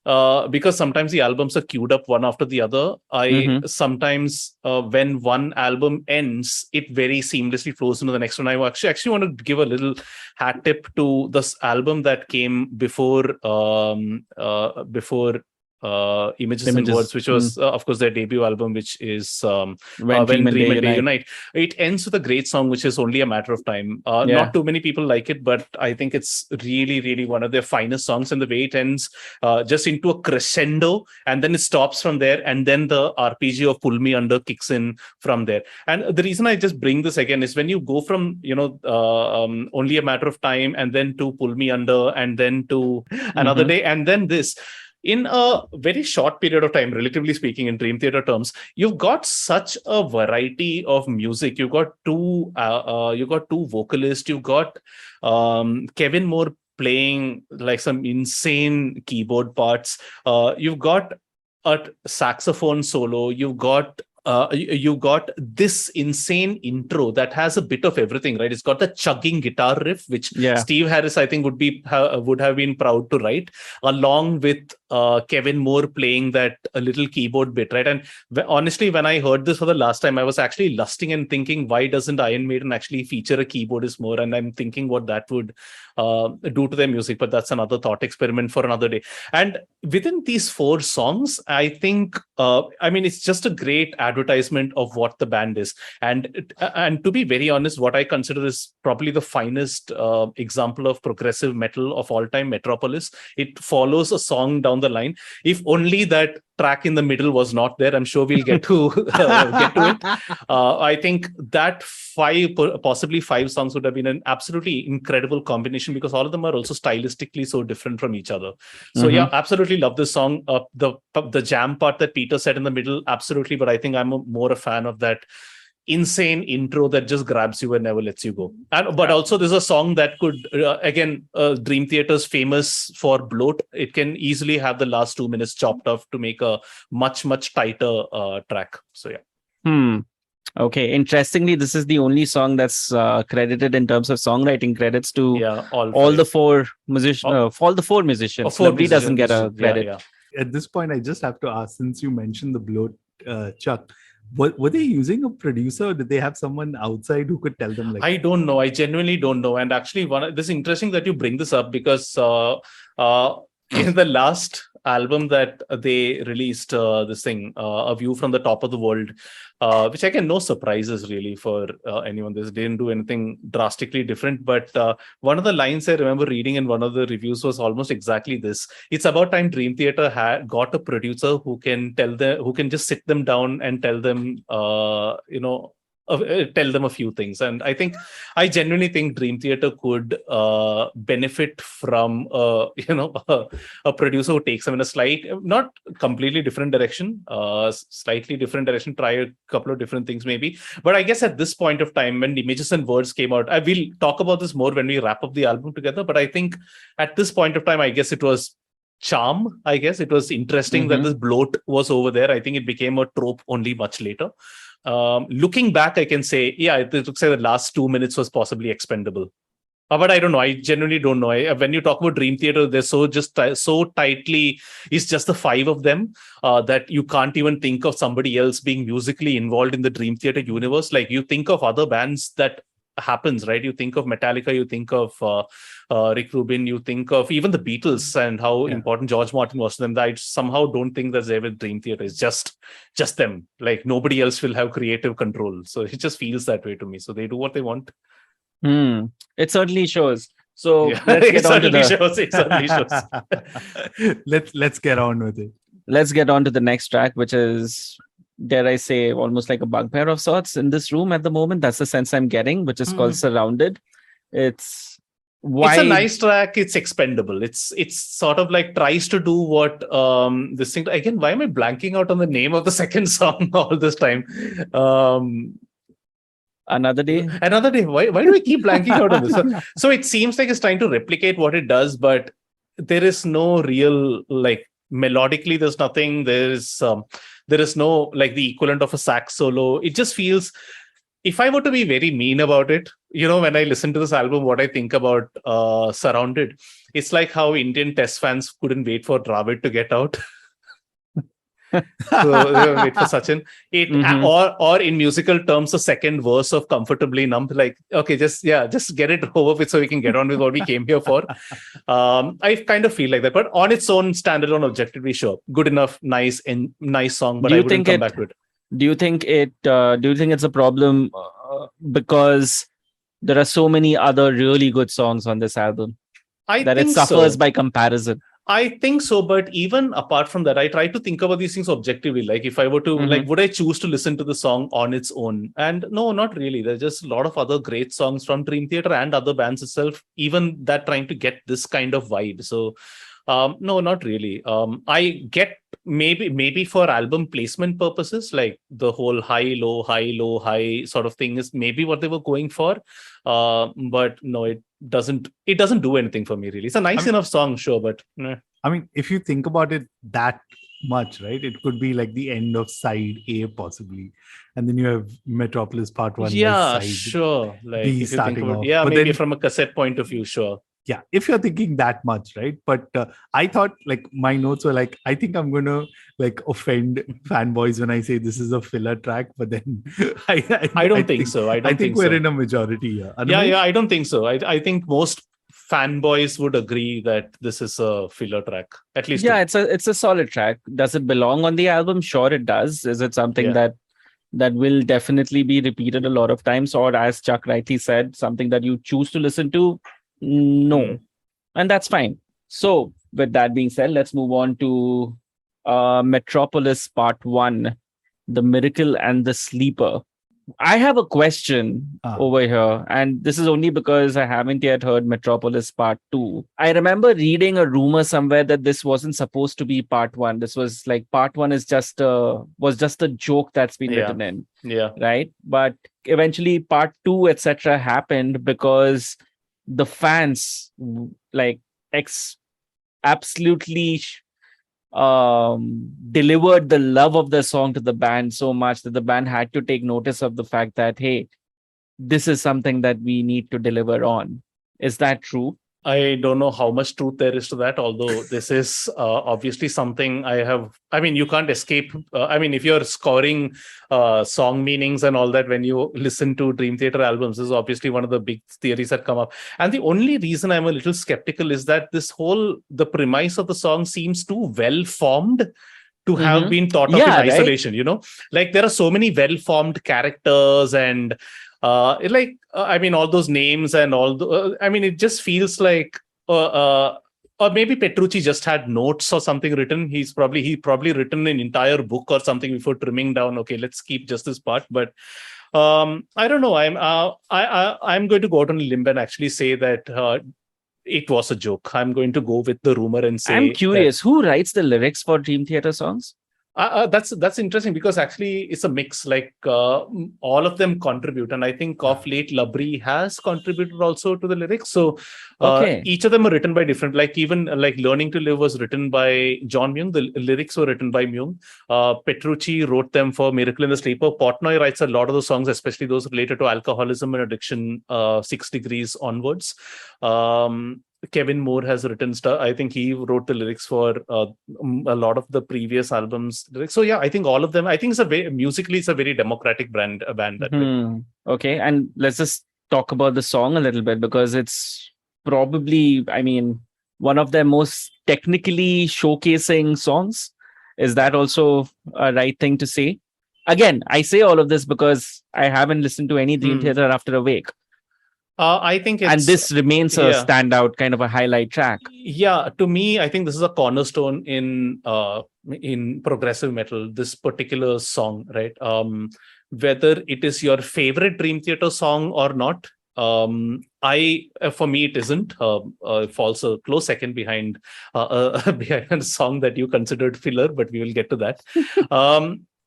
because sometimes the albums are queued up one after the other. I sometimes when one album ends, it very seamlessly flows into the next one. I actually want to give a little hat tip to this album that came before Images and Words, which was of course their debut album, which is When Dream and Day Unite. It ends with a great song, which is Only a Matter of Time. Not too many people like it, but I think it's really, really one of their finest songs. And the way it ends just into a crescendo, and then it stops from there, and then the RPG of Pull Me Under kicks in from there. And the reason I just bring this again is when you go from Only a Matter of Time, and then to Pull Me Under, and then to Another Day, and then this. In a very short period of time, relatively speaking, in Dream Theater terms, you've got such a variety of music. You've got two vocalists. You've got Kevin Moore playing like some insane keyboard parts. You've got a saxophone solo. You've got this insane intro that has a bit of everything, right? It's got the chugging guitar riff, which Steve Harris, I think, would have been proud to write, along with Kevin Moore playing that little keyboard bit, right? And honestly, when I heard this for the last time, I was actually lusting and thinking, why doesn't Iron Maiden actually feature a keyboardist more? And I'm thinking what that would do to their music, but that's another thought experiment for another day. And within these 4 songs, I think, it's just a great advertisement of what the band is. And to be very honest, what I consider is probably the finest example of progressive metal of all time, Metropolis. It follows a song down the line. If only that track in the middle was not there, I'm sure we'll get to it. I think that possibly 5 songs would have been an absolutely incredible combination, because all of them are also stylistically so different from each other. So yeah, absolutely love this song. The jam part that Peter said in the middle, absolutely, but I think I'm more a fan of that insane intro that just grabs you and never lets you go. But also there's a song that could Dream Theater's famous for bloat. It can easily have the last 2 minutes chopped off to make a much tighter track. So yeah. Okay, interestingly, this is the only song that's credited in terms of songwriting credits to all the 4 musicians. Nobody doesn't get a credit. At this point, I just have to ask, since you mentioned the bloat, Chuck, were they using a producer, or did they have someone outside who could tell them? Like, I don't know. I genuinely don't know. And actually, this is interesting that you bring this up, because in the last album that they released, this thing, A View from the Top of the World, which again, no surprises really for anyone. They didn't do anything drastically different. But one of the lines I remember reading in one of the reviews was almost exactly this. It's about time Dream Theater got a producer who can just sit them down and tell them, tell them a few things. And I genuinely think Dream Theater could benefit from a producer who takes them in a not completely different direction, slightly different direction, try a couple of different things maybe. But I guess at this point of time, when Images and Words came out, I will talk about this more when we wrap up the album together. But I think at this point of time, I guess it was charm. I guess it was interesting that this bloat was over there. I think it became a trope only much later. Looking back, I can say, it looks like the last 2 minutes was possibly expendable. But I don't know. I genuinely don't know. When you talk about Dream Theater, they're so tightly, it's just the 5 of them that you can't even think of somebody else being musically involved in the Dream Theater universe. Like, you think of other bands that happens, right? You think of Metallica, you think of Rick Rubin, you think of even the Beatles and how important George Martin was to them. I somehow don't think that's there with Dream Theater. It's just them. Like, nobody else will have creative control. So it just feels that way to me. So they do what they want. It certainly shows. So let's get on with it. Let's get on to the next track, which is, dare I say, almost like a bugbear of sorts in this room at the moment. That's the sense I'm getting, which is called Surrounded. It's a nice track. It's expendable. It's sort of like tries to do what this thing. Again, why am I blanking out on the name of the second song all this time? Another Day. Why do I keep blanking out on this? So it seems like it's trying to replicate what it does, but there is no real, like, melodically, there's nothing. There is no, like, the equivalent of a sax solo. It just feels, if I were to be very mean about it, when I listen to this album, what I think about Surrounded, it's like how Indian Test fans couldn't wait for Dravid to get out. So wait for Sachin. Or in musical terms, the second verse of Comfortably Numb. Like, okay, just get it over with so we can get on with what we came here for. I kind of feel like that, but on its own, standalone, objectively, sure, good enough, nice song. But I wouldn't come back to it. Do you think it's a problem because there are so many other really good songs on this album that it suffers by comparison? I think so, but even apart from that, I try to think about these things objectively. Like, if I were to, would I choose to listen to the song on its own? And no, not really. There's just a lot of other great songs from Dream Theater and other bands itself, even that trying to get this kind of vibe. So, no, not really. I get maybe for album placement purposes, like the whole high, low, high sort of thing is maybe what they were going for. But no, it doesn't do anything for me, really. It's a nice enough song, sure, but I mean, if you think about it that much, right, it could be like the end of side A possibly, and then you have Metropolis Part 1. Yeah, sure. Like, B if you think about, off. but maybe then, from a cassette point of view, sure. Yeah, if you're thinking that much, right? But I thought, like, my notes were like, I think I'm going to like offend fanboys when I say this is a filler track, but then I don't think so. I think we're in a majority here. Yeah, I don't think so. I think most fanboys would agree that this is a filler track, at least. Yeah, it's a solid track. Does it belong on the album? Sure, it does. Is it something that will definitely be repeated a lot of times, or as Chuck rightly said, something that you choose to listen to? No. And that's fine. So with that being said, let's move on to Metropolis Part 1, The Miracle and the Sleeper. I have a question over here, and this is only because I haven't yet heard Metropolis Part 2. I remember reading a rumor somewhere that this wasn't supposed to be Part 1. This was like Part 1 is just a joke that's been written in. Yeah. Right? But eventually Part 2, etc. happened because the fans like absolutely delivered the love of the song to the band so much that the band had to take notice of the fact that, hey, this is something that we need to deliver on. Is that true? I don't know how much truth there is to that, although this is obviously something you can't escape. If you're scoring song meanings and all that when you listen to Dream Theater albums, this is obviously one of the big theories that come up. And the only reason I'm a little skeptical is that the premise of the song seems too well-formed to have been thought of in isolation, right? Like there are so many well-formed characters and all those names and all it just feels like or maybe Petrucci just had notes or something written. He probably written an entire book or something before trimming down. Okay, let's keep just this part. But I don't know. I'm going to go out on a limb and actually say that it was a joke. I'm going to go with the rumor and say. I'm curious. Who writes the lyrics for Dream Theater songs? That's interesting because actually it's a mix. Like all of them contribute, and I think of late Labrie has contributed also to the lyrics. So each of them are written by different. Like even like Learning to Live was written by John Myung. The lyrics were written by Myung. Petrucci wrote them for Miracle in the Sleeper. Portnoy writes a lot of the songs, especially those related to alcoholism and addiction. 6 Degrees onwards. Kevin Moore has written stuff. I think he wrote the lyrics for a lot of the previous albums. So yeah, I think all of them. I think musically it's a very democratic band. Okay, and let's just talk about the song a little bit because it's probably, one of their most technically showcasing songs. Is that also a right thing to say? Again, I say all of this because I haven't listened to any Dream Theater after a week. I think and this remains a standout kind of a highlight track. Yeah, to me, I think this is a cornerstone in progressive metal, this particular song, right? Whether it is your favorite Dream Theater song or not, for me, it isn't. It falls a close second behind a song that you considered filler, but we will get to that.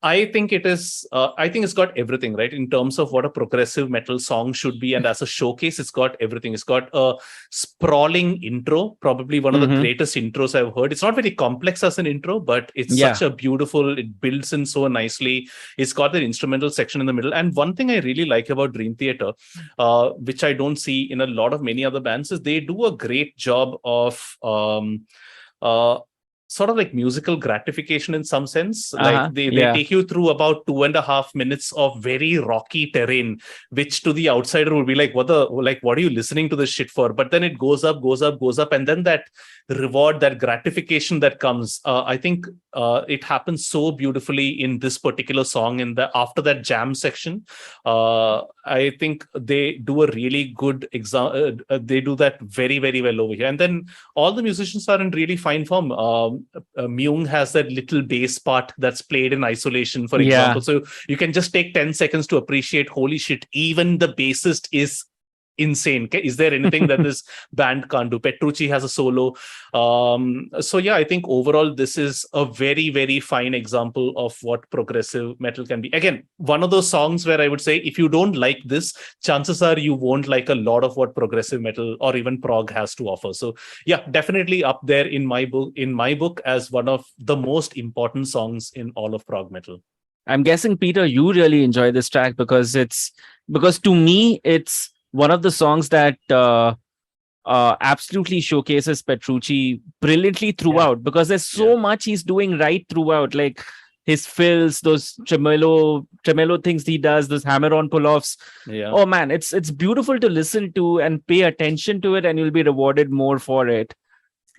I think it is. I think it's got everything right in terms of what a progressive metal song should be, and as a showcase, it's got everything. It's got a sprawling intro, probably one of the greatest intros I've heard. It's not very complex as an intro, but it's such a beautiful. It builds in so nicely. It's got the instrumental section in the middle, and one thing I really like about Dream Theater, which I don't see in a lot of many other bands, is they do a great job of. Sort of like musical gratification in some sense. Like they take you through about 2.5 minutes of very rocky terrain, which to the outsider would be like, what are you listening to this shit for? But then it goes up, and then that reward, that gratification that comes, I think it happens so beautifully in this particular song. After that jam section, I think they do a really good they do that very, very well over here. And then all the musicians are in really fine form. Myung has that little bass part that's played in isolation, for example. So you can just take 10 seconds to appreciate, holy shit, even the bassist is insane. Is there anything that this band can't do? Petrucci has a solo. So yeah, I think overall this is a very, very fine example of what progressive metal can be. Again, one of those songs where I would say if you don't like this, chances are you won't like a lot of what progressive metal or even prog has to offer. So yeah, definitely up there in my book as one of the most important songs in all of prog metal. I'm guessing, Peter, you really enjoy this track because to me it's one of the songs that absolutely showcases Petrucci brilliantly throughout, because there's so much he's doing right throughout, like his fills, those tremolo things he does, those hammer-on pull-offs. Oh man, it's beautiful to listen to and pay attention to it, and you'll be rewarded more for it.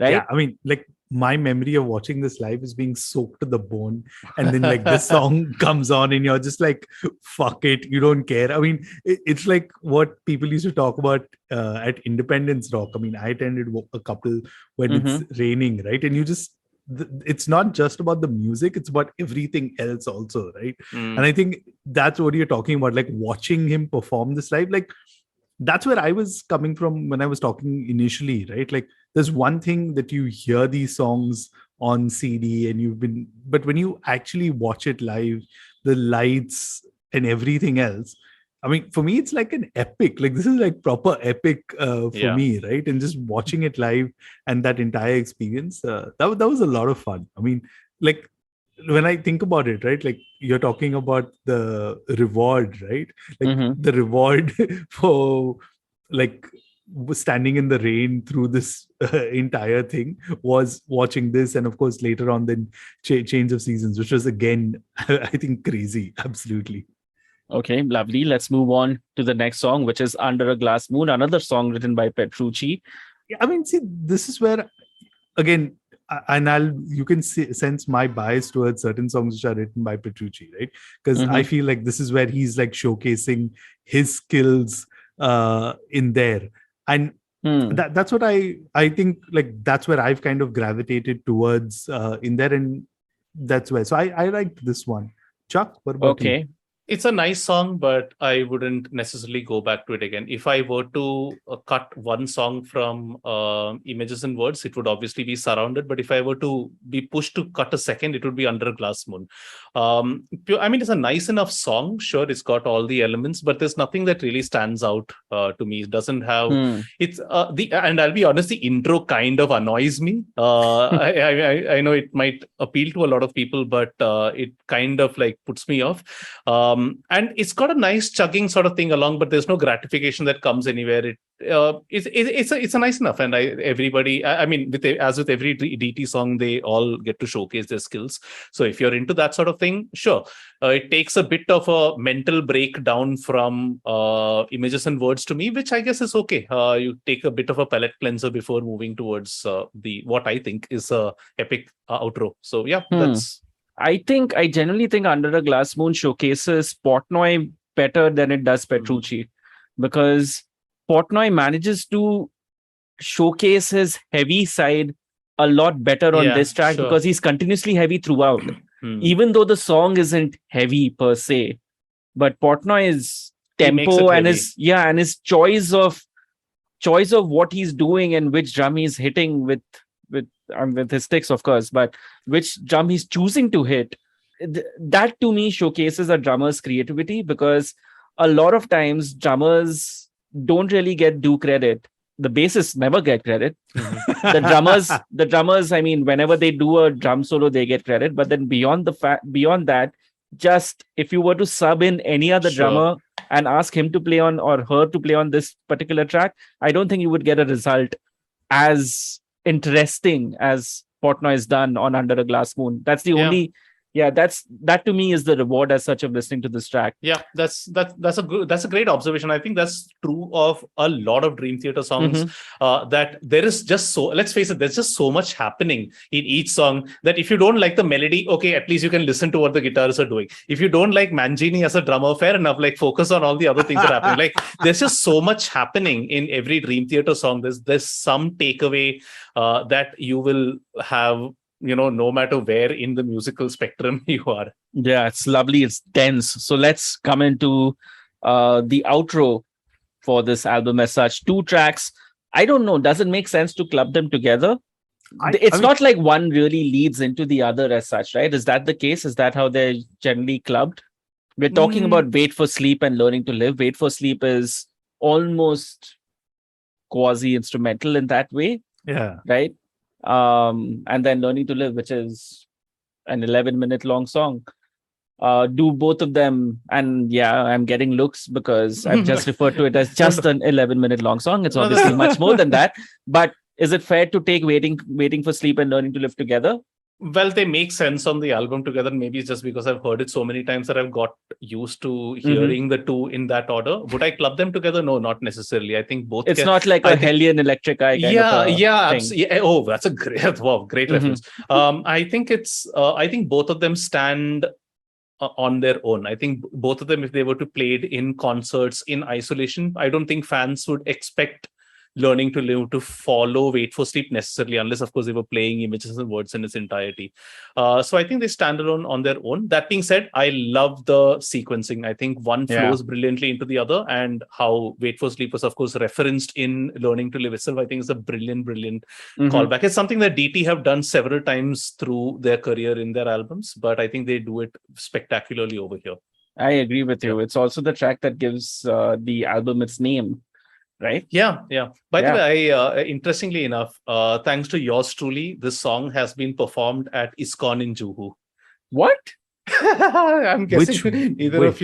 Right? Yeah, I mean, like my memory of watching this live is being soaked to the bone, and then like this song comes on and you're just like, fuck it, you don't care. I mean, it's like what people used to talk about at Independence Rock. I mean, I attended a couple when it's raining, right? And you just, it's not just about the music, it's about everything else also, right? And I think that's what you're talking about, like watching him perform this live. Like that's where I was coming from when I was talking initially, right? Like there's one thing that you hear these songs on CD and but when you actually watch it live, the lights and everything else, I mean, for me, it's like an epic, like this is like proper epic for me, right? And just watching it live and that entire experience, that was a lot of fun. I mean, like when I think about it, right, like you're talking about the reward, right? Like the reward for like standing in the rain through this entire thing was watching this, and of course later on then Change of Seasons, which was again I think crazy. Absolutely. Okay, lovely. Let's move on to the next song, which is Under a Glass Moon, another song written by Petrucci. I mean, see, this is where again, and you can sense my bias towards certain songs which are written by Petrucci, right? Because I feel like this is where he's like showcasing his skills in there, and that's what I think, like that's where I've kind of gravitated towards in there, and that's where. So I liked this one. Chuck, what about you? It's a nice song, but I wouldn't necessarily go back to it again. If I were to cut one song from Images and Words, it would obviously be Surrounded. But if I were to be pushed to cut a second, it would be Under a Glass Moon. I mean, it's a nice enough song. Sure, it's got all the elements, but there's nothing that really stands out to me. It doesn't have... It's and I'll be honest, the intro kind of annoys me. I know it might appeal to a lot of people, but it kind of like puts me off. And it's got a nice chugging sort of thing along, but there's no gratification that comes anywhere. It's a nice enough, and everybody. I mean, as with every DT song, they all get to showcase their skills. So if you're into that sort of thing, sure. It takes a bit of a mental breakdown from Images and Words to me, which I guess is okay. You take a bit of a palate cleanser before moving towards what I think is a epic outro. So yeah, that's. I genuinely think Under a Glass Moon showcases Portnoy better than it does Petrucci, because Portnoy manages to showcase his heavy side a lot better on this track, because he's continuously heavy throughout, even though the song isn't heavy per se. But Portnoy's tempo and his choice of what he's doing and which drum he's hitting with his sticks, of course, but which drum he's choosing to hit that to me showcases a drummer's creativity, because a lot of times drummers don't really get due credit. The bassists never get credit. The drummers, I mean, whenever they do a drum solo, they get credit. But then beyond that, just if you were to sub in any other drummer and ask him to play on or her to play on this particular track, I don't think you would get a result as interesting as Portnoy is done on Under a Glass Moon. That's the only, that to me is the reward as such of listening to this track. Yeah, that's a great observation. I think that's true of a lot of Dream Theater songs. That there is just let's face it, there's just so much happening in each song that if you don't like the melody, okay, at least you can listen to what the guitarists are doing. If you don't like Mangini as a drummer, fair enough. Like, focus on all the other things that are happening. Like, there's just so much happening in every Dream Theater song. There's some takeaway that you will have, no matter where in the musical spectrum you are. Yeah, it's lovely. It's dense. So let's come into the outro for this album as such. 2 tracks. I don't know. Does it make sense to club them together? It's not like one really leads into the other as such, right? Is that the case? Is that how they're generally clubbed? We're talking about Wait for Sleep and Learning to Live. Wait for Sleep is almost quasi-instrumental in that way. Yeah. Right? And then Learning to Live, which is an 11-minute long song. Do both of them, and I'm getting looks because I've just referred to it as just an 11-minute long song. It's obviously much more than that. But is it fair to take Waiting for Sleep and Learning to Live together? Well, they make sense on the album together. Maybe it's just because I've heard it so many times that I've got used to hearing the two in that order. Would I club them together? No, not necessarily. I think both. It's not like a Hellion Electric Eye kind of thing. Absolutely. Oh, that's a great reference. I think both of them stand on their own. I think both of them, if they were to played in concerts in isolation, I don't think fans would expect Learning to Live to follow Wait for Sleep necessarily, unless of course they were playing Images and Words in its entirety. So I think they stand alone on their own. That being said, I love the sequencing. I think one flows brilliantly into the other, and how Wait for Sleep was of course referenced in Learning to Live itself, I think is a brilliant callback. It's something that DT have done several times through their career in their albums, but I think they do it spectacularly over here. I agree with you. It's also the track that gives the album its name. Right? Yeah. By the way, interestingly enough, thanks to yours truly, this song has been performed at ISKCON in Juhu. What? I'm guessing neither of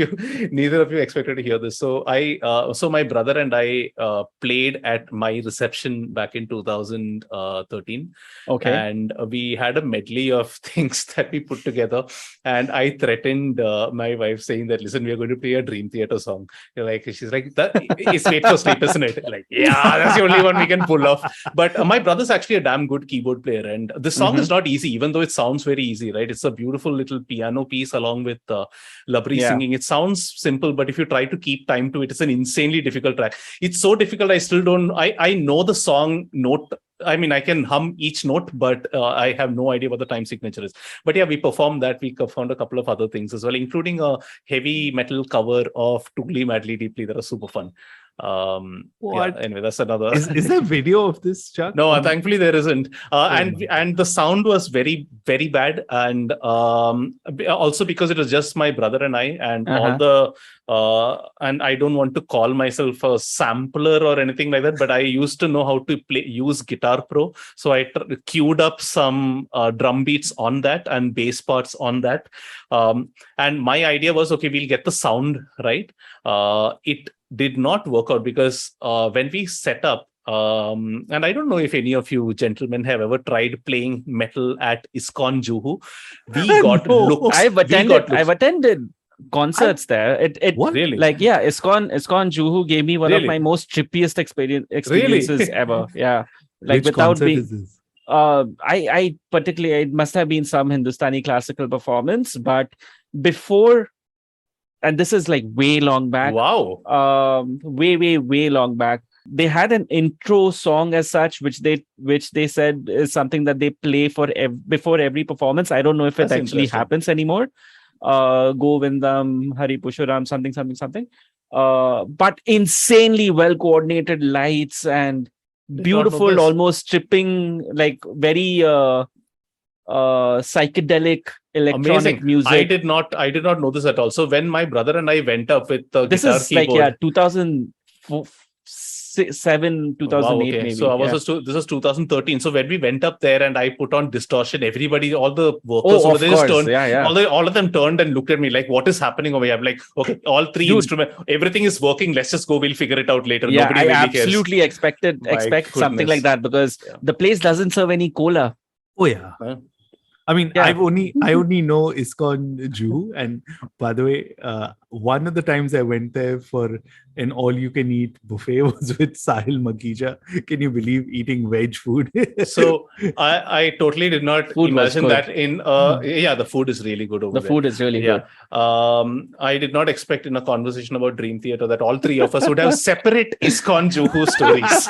you expected to hear this. So my brother and I played at my reception back in 2013. Okay. And we had a medley of things that we put together. And I threatened my wife saying that, listen, we are going to play a Dream Theater song. She's like, that is Wait for Sleep, isn't it? Like, yeah, that's the only one we can pull off. But my brother's actually a damn good keyboard player. And this song is not easy, even though it sounds very easy, right? It's a beautiful little piano piece along with Labri singing. It sounds simple, but if you try to keep time to it, it's an insanely difficult track. It's so difficult, I still don't, I know the song note. I mean, I can hum each note, but I have no idea what the time signature is. But yeah, we performed that. We performed a couple of other things as well, including a heavy metal cover of Tugli Madly Deeply that are super fun. Anyway, that's another. Is there video of this, Chuck? No, thankfully there isn't. And the sound was very, very bad, and also because it was just my brother and I, and all the and I don't want to call myself a sampler or anything like that, but I used to know how to use Guitar Pro, so I queued up some drum beats on that and bass parts on that, and my idea was, okay, we'll get the sound right. It did not work out because when we set up, and I don't know if any of you gentlemen have ever tried playing metal at ISKCON Juhu. We got looks. I've attended concerts there. It really? Like, yeah, ISKCON Juhu gave me one of my most trippiest experiences ever. Yeah. Like, which without concert being is this? I particularly, it must have been some Hindustani classical performance, but before, and this is like way long back. Wow. Way long back. They had an intro song as such, which they said is something that they play for before every performance. I don't know if it actually happens anymore. Govindam, Hari Pushuram, something. But insanely well coordinated lights and beautiful, almost stripping, like very psychedelic electronic Amazing. music. I did not know this at all. So when my brother and I went up with the This guitar is like, yeah, keyboard. 2007, Wow, 2008 okay. maybe. So Yeah. this was 2013. So when we went up there and I put on distortion, everybody, all the workers Oh, over of there just course. turned, Yeah. all of them turned and looked at me like, what is happening over here? I'm like, okay, all three Dude. instruments, everything is working. Let's just go. We'll figure it out later. Yeah, Nobody I really cares. absolutely expect something goodness. like that, because the place doesn't serve any cola. Oh yeah. I mean, Yeah. I only know ISKCON Jew, and by the way, one of the times I went there for an all-you-can-eat buffet was with Sahil Makija. Can you believe eating veg food? So I totally did not Food was imagine good. that in the food is really good over The there. food is really good. I did not expect in a conversation about Dream Theater that all three of us would have separate ISKCON Juhu stories.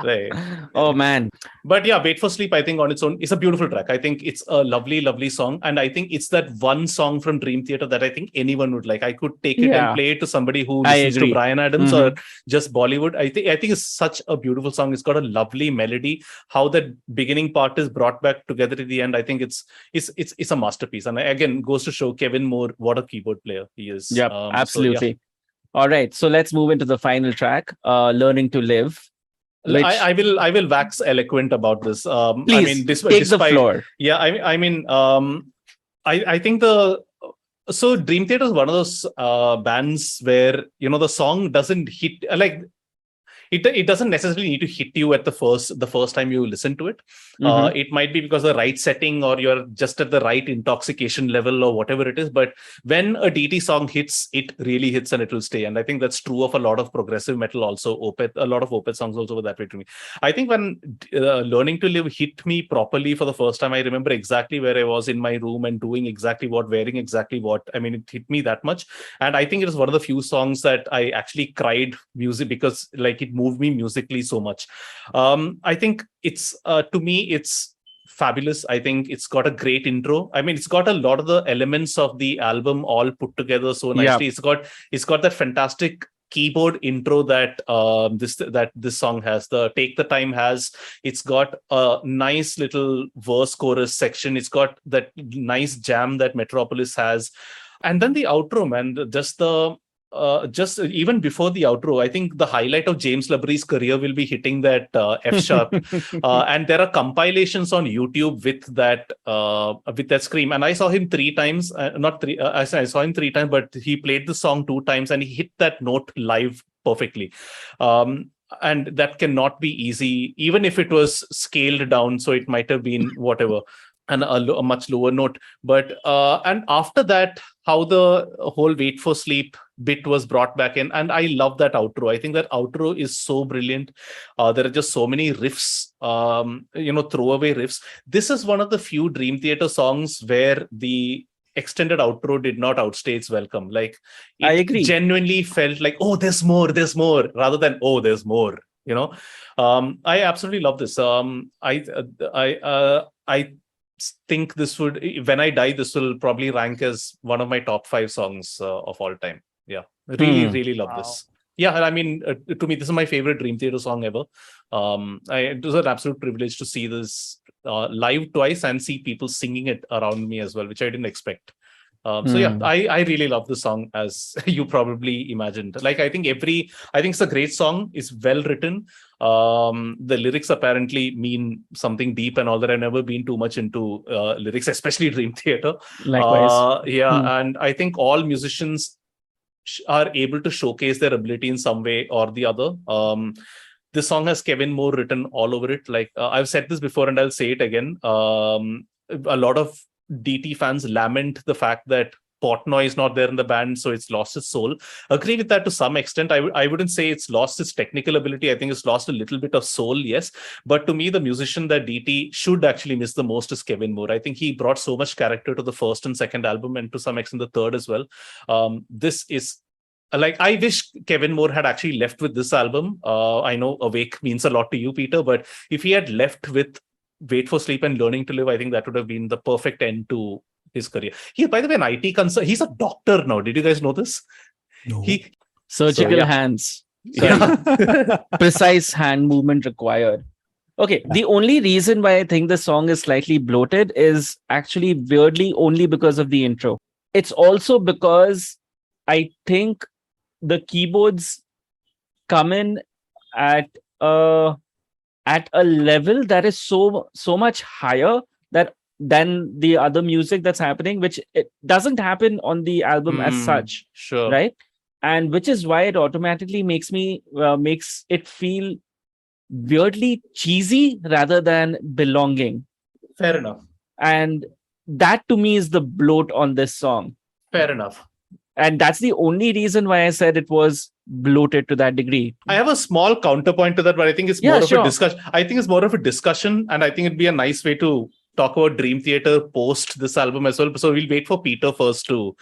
Right. Oh man. But yeah, Wait for Sleep, I think on its own is a beautiful track. I think it's a lovely, lovely song. And I think it's that one song from Dream Theater that I think anyone would like. I could take it and play it to somebody who listens to Bryan Adams or just Bollywood. I think it's such a beautiful song. It's got a lovely melody. How the beginning part is brought back together at the end, I think it's a masterpiece. And again, goes to show Kevin Moore, what a keyboard player he is. Yep, absolutely. All right, so let's move into the final track, Learning to Live. Which... I will wax eloquent about this. Please, I mean, take the floor. Yeah, I think so Dream Theater is one of those bands where the song doesn't hit like. It doesn't necessarily need to hit you at the first time you listen to it. It might be because of the right setting, or you're just at the right intoxication level, or whatever it is. But when a DT song hits, it really hits and it will stay. And I think that's true of a lot of progressive metal also. A lot of Opeth songs also were that way to me. I think when Learning to Live hit me properly for the first time, I remember exactly where I was in my room and doing exactly what, wearing exactly what. I mean, it hit me that much. And I think it was one of the few songs that I actually cried music because like it moved me musically so much. I think it's to me it's fabulous. I think it's got a great intro. I mean, it's got a lot of the elements of the album all put together so nicely. It's got that fantastic keyboard intro that this song has. The Take the Time has. It's got a nice little verse chorus section. It's got that nice jam that Metropolis has, and then the outro, man. Just even before the outro, I think the highlight of James Labry's career will be hitting that F sharp, and there are compilations on YouTube with that scream. And I saw him three times, I saw him three times, but he played the song two times, and he hit that note live perfectly. And that cannot be easy, even if it was scaled down. So it might have been whatever. And a much lower note, but and after that, how the whole Wait for Sleep bit was brought back in, and I love that outro. I think that outro is so brilliant. There are just so many riffs, throwaway riffs. This is one of the few Dream Theater songs where the extended outro did not outstay its welcome. Like I agree. Genuinely felt like, oh, there's more, rather than oh, there's more. I absolutely love this. I think this would, when I die, this will probably rank as one of my top 5 songs of all time. Yeah, really love this. Yeah, I mean, to me, this is my favorite Dream Theater song ever. It was an absolute privilege to see this live twice and see people singing it around me as well, which I didn't expect. So yeah, I really love the song, as you probably imagined. Like, I think it's a great song. It's well written. The lyrics apparently mean something deep and all that. I've never been too much into lyrics, especially Dream Theater. Likewise. And I think all musicians are able to showcase their ability in some way or the other. This song has Kevin Moore written all over it. Like, I've said this before and I'll say it again. A lot of DT fans lament the fact that Portnoy is not there in the band, so it's lost its soul. Agree with that to some extent. I wouldn't say it's lost its technical ability. I think it's lost a little bit of soul, yes. But to me, the musician that DT should actually miss the most is Kevin Moore. I think he brought so much character to the first and second album, and to some extent the third as well. This is like, I wish Kevin Moore had actually left with this album. I know Awake means a lot to you, Peter, but if he had left with Wait for Sleep and Learning to Live, I think that would have been the perfect end to his career. He, by the way, an IT concern. He's a doctor now. Did you guys know this? No. Surgical hands. Precise hand movement required. Okay, the only reason why I think the song is slightly bloated is actually weirdly only because of the intro. It's also because I think the keyboards come in at a level that is so much higher that than the other music that's happening, which it doesn't happen on the album as such, Sure. right? And which is why it automatically makes it feel weirdly cheesy rather than belonging. Fair enough. And that to me is the bloat on this song. Fair enough. And that's the only reason why I said it was bloated to that degree. I have a small counterpoint to that, but I think it's more of a discussion. I think it's more of a discussion, and I think it'd be a nice way to talk about Dream Theater post this album as well. So we'll wait for Peter first to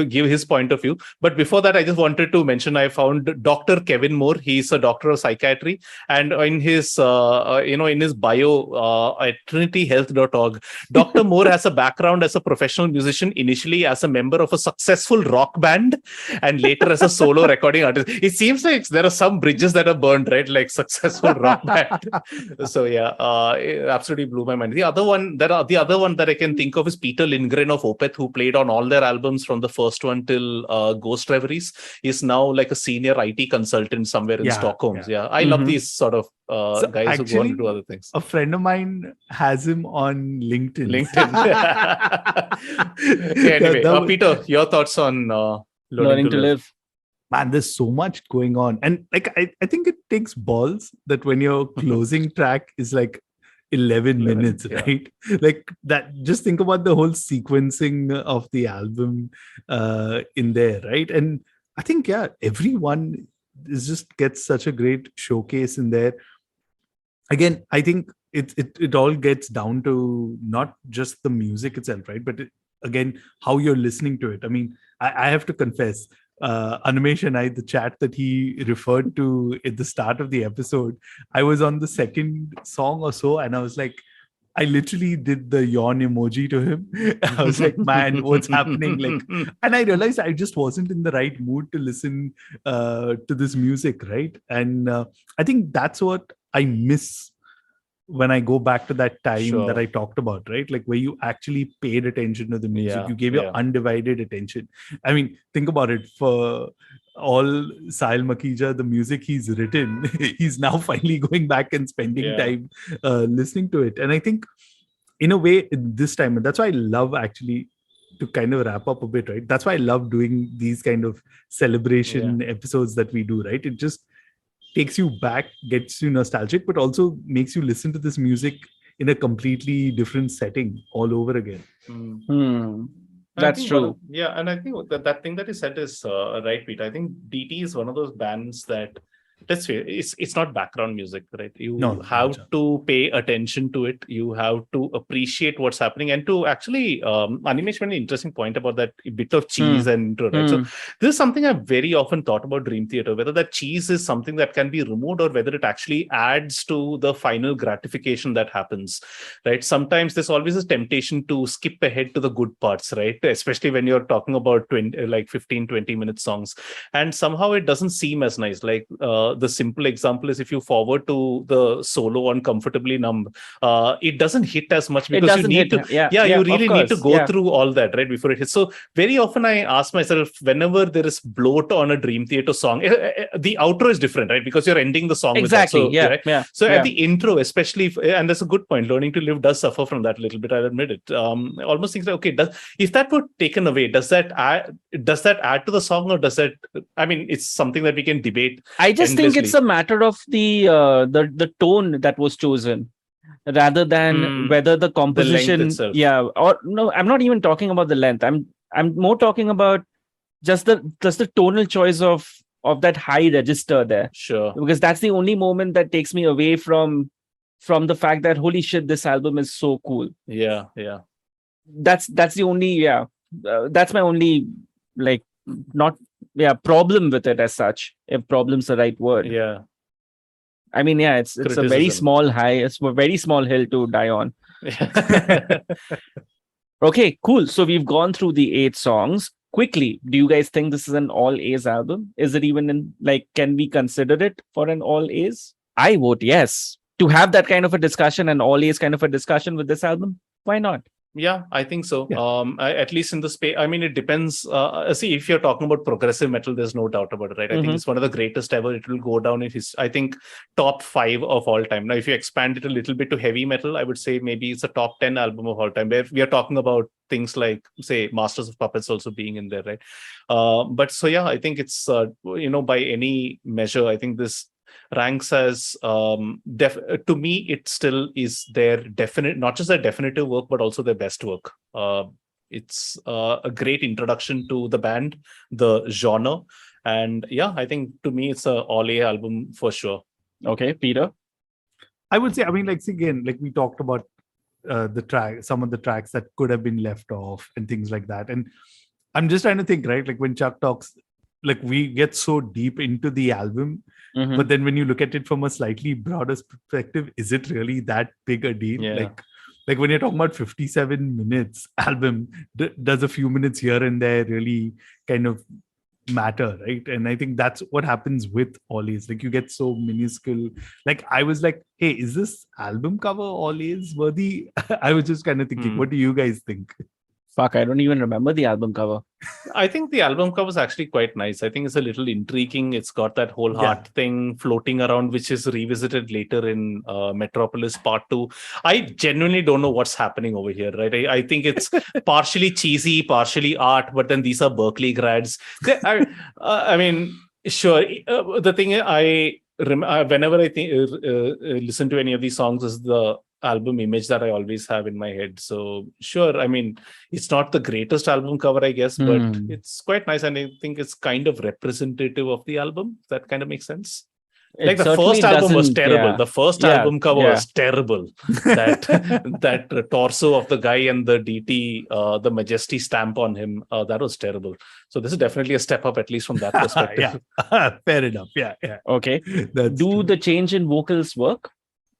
give his point of view. But before that, I just wanted to mention I found Dr. Kevin Moore. He's a doctor of psychiatry, and in his in his bio at trinityhealth.org, Dr. Moore has a background as a professional musician, initially as a member of a successful rock band, and later as a solo recording artist. It seems like there are some bridges that are burned, right? Like successful rock band. So yeah, it absolutely blew my mind. The other one that I can think of is Peter Lindgren of Opeth, who played on all their albums from the first one till Ghost Reveries. He's now like a senior IT consultant somewhere in Stockholm. Yeah, I love these sort of guys who go on to do other things. A friend of mine has him on LinkedIn. Anyway, Peter, your thoughts on Learning to Live? Man, there's so much going on. And like I think it takes balls that when your closing track is like 11 minutes, right? Like that, just think about the whole sequencing of the album in there, right? And I think, everyone is just gets such a great showcase in there. Again, I think it all gets down to not just the music itself, right? But again, how you're listening to it. I mean, I have to confess, Animesh and I, the chat that he referred to at the start of the episode, I was on the second song or so, and I was like, I literally did the yawn emoji to him. I was like, man, what's happening? Like, and I realized I just wasn't in the right mood to listen to this music, right? And I think that's what I miss when I go back to that time that I talked about, right? Like where you actually paid attention to the music, you gave your undivided attention. I mean, think about it. For all Sahil Makija, the music he's written, he's now finally going back and spending time listening to it. And I think in a way this time, and that's why I love actually to kind of wrap up a bit, right? That's why I love doing these kind of celebration episodes that we do, right? It just takes you back, gets you nostalgic, but also makes you listen to this music in a completely different setting all over again. That's true. And I think that thing that you said is right, Pete. I think DT is one of those bands that, let's say, it's not background music, right? You have to pay attention to it. You have to appreciate what's happening, and to actually, Animesh made an interesting point about that bit of cheese and intro, right? So this is something I've very often thought about Dream Theater, whether that cheese is something that can be removed or whether it actually adds to the final gratification that happens, right? Sometimes there's always a temptation to skip ahead to the good parts, right? Especially when you're talking about 15, 20-minute songs, and somehow it doesn't seem as nice. Like the simple example is if you forward to the solo on Comfortably Numb, it doesn't hit as much because you need to you really need to go through all that, right, before it hits. So very often I ask myself, whenever there is bloat on a Dream Theater song, the outro is different, right, because you're ending the song with that. So at the intro especially, and that's a good point, Learning to Live does suffer from that a little bit, I'll admit it. Almost thinks like, okay, if that were taken away, does that add to the song, or does that, I mean, it's something that we can debate. I just think it's a matter of the tone that was chosen rather than whether the composition, or no, I'm not even talking about the length. I'm more talking about just the tonal choice of that high register there. Sure. Because that's the only moment that takes me away from the fact that holy shit, this album is so cool. Yeah. That's the only that's my only problem with it as such, if problem's the right word. I mean, it's a very small high, it's a very small hill to die on. Okay, cool. So we've gone through the 8 songs quickly. Do you guys think this is an all A's album? Is it even can we consider it for an all A's? I vote yes. to have that kind of a discussion and always kind of a discussion with this album? Why not? Yeah, I think so. Yeah. At least in the space. I mean, it depends. See, if you're talking about progressive metal, there's no doubt about it, right? I think it's one of the greatest ever. It will go down in his, I think, top 5 of all time. Now, if you expand it a little bit to heavy metal, I would say maybe it's a top 10 album of all time. Where we are talking about things like, say, Masters of Puppets also being in there, right? But so yeah, I think it's by any measure, I think this ranks as to me it still is their definite, not just their definitive work but also their best work. It's a great introduction to the band, the genre, and yeah, I think to me it's a all A album for sure. Okay, Peter. I would say, I mean, like again, like we talked about some of the tracks that could have been left off and things like that, and I'm just trying to think, right? Like when Chuck talks, like we get so deep into the album, but then when you look at it from a slightly broader perspective, is it really that big a deal? Yeah. Like when you're talking about 57 minutes album, does a few minutes here and there really kind of matter, right? And I think that's what happens with Ollie's. Like you get so minuscule. Like I was like, hey, is this album cover Ollie's worthy? I was just kind of thinking, what do you guys think? Fuck, I don't even remember the album cover. I think the album cover is actually quite nice. I think it's a little intriguing. It's got that whole heart thing floating around, which is revisited later in Metropolis Part 2. I genuinely don't know what's happening over here, right? I think it's partially cheesy, partially art, but then these are Berkeley grads. I mean, sure. The thing whenever I listen to any of these songs is the album image that I always have in my head. So sure, I mean, it's not the greatest album cover, I guess, but it's quite nice, and I think it's kind of representative of the album. That kind of makes sense. Like the first album was terrible. Yeah. The first album cover was terrible. That torso of the guy and the DT, the Majesty stamp on him, that was terrible. So this is definitely a step up, at least from that perspective. Fair enough. Yeah. Okay. Do the change in vocals work?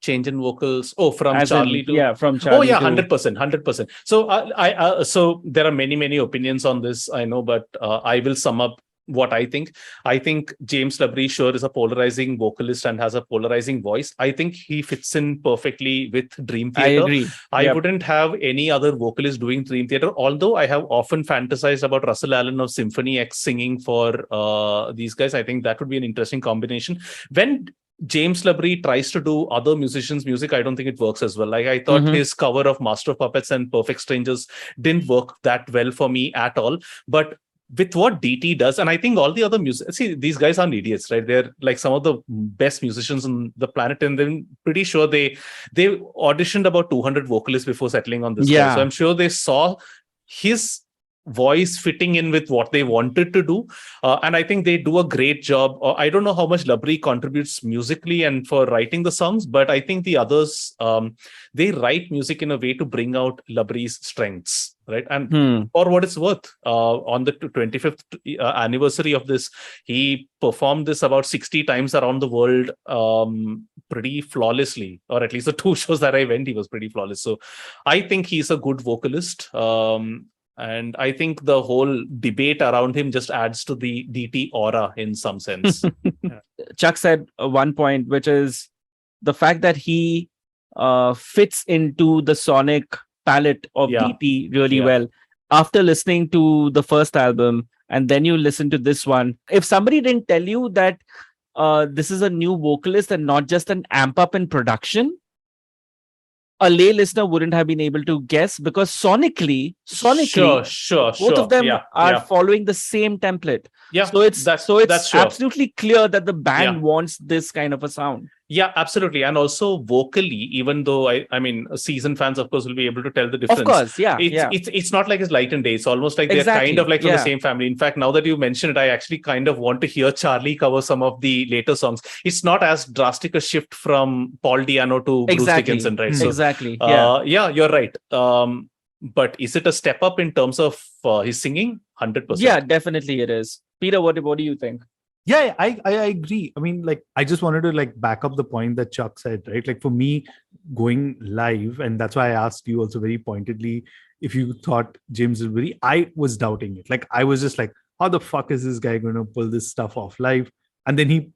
Change in vocals. Oh, from As Charlie to from Charlie. Oh yeah, 100%. So so there are many opinions on this, I know, but I will sum up what I think. I think James Labrie sure is a polarizing vocalist and has a polarizing voice. I think he fits in perfectly with Dream Theater. I agree. I wouldn't have any other vocalist doing Dream Theater, although I have often fantasized about Russell Allen of Symphony X singing for these guys. I think that would be an interesting combination. When James Labrie tries to do other musicians' music, I don't think it works as well. Like I thought his cover of Master of Puppets and Perfect Strangers didn't work that well for me at all. But with what DT does, and I think all the other music, see, these guys aren't idiots, right? They're like some of the best musicians on the planet, and then pretty sure they auditioned about 200 vocalists before settling on this guy. So I'm sure they saw his voice fitting in with what they wanted to do, and I think they do a great job. I don't know how much Labrie contributes musically and for writing the songs, but I think the others they write music in a way to bring out Labrie's strengths, right? And for what it's worth, on the 25th anniversary of this, he performed this about 60 times around the world, pretty flawlessly, or at least the 2 shows that I went, he was pretty flawless. So I think he's a good vocalist. And I think the whole debate around him just adds to the DT aura in some sense. Chuck said one point, which is the fact that he fits into the sonic palette of DT really well. After listening to the first album, and then you listen to this one, if somebody didn't tell you that this is a new vocalist and not just an amp up in production, a lay listener wouldn't have been able to guess, because sonically, both of them are following the same template. So it's absolutely clear that the band wants this kind of a sound. Yeah, absolutely. And also vocally, even though I mean, seasoned fans, of course, will be able to tell the difference. Of course, It's not like it's light and day. It's almost like they're kind of like from the same family. In fact, now that you mentioned it, I actually kind of want to hear Charlie cover some of the later songs. It's not as drastic a shift from Paul Di'Anno to Bruce Dickinson, right? So, you're right. But is it a step up in terms of his singing? 100%. Yeah, definitely it is. Peter, what do you think? Yeah, I agree. I mean, like, I just wanted to like back up the point that Chuck said, right? Like for me, going live, and that's why I asked you also very pointedly if you thought James Labrie. I was doubting it. Like I was just like, how the fuck is this guy going to pull this stuff off live? And then he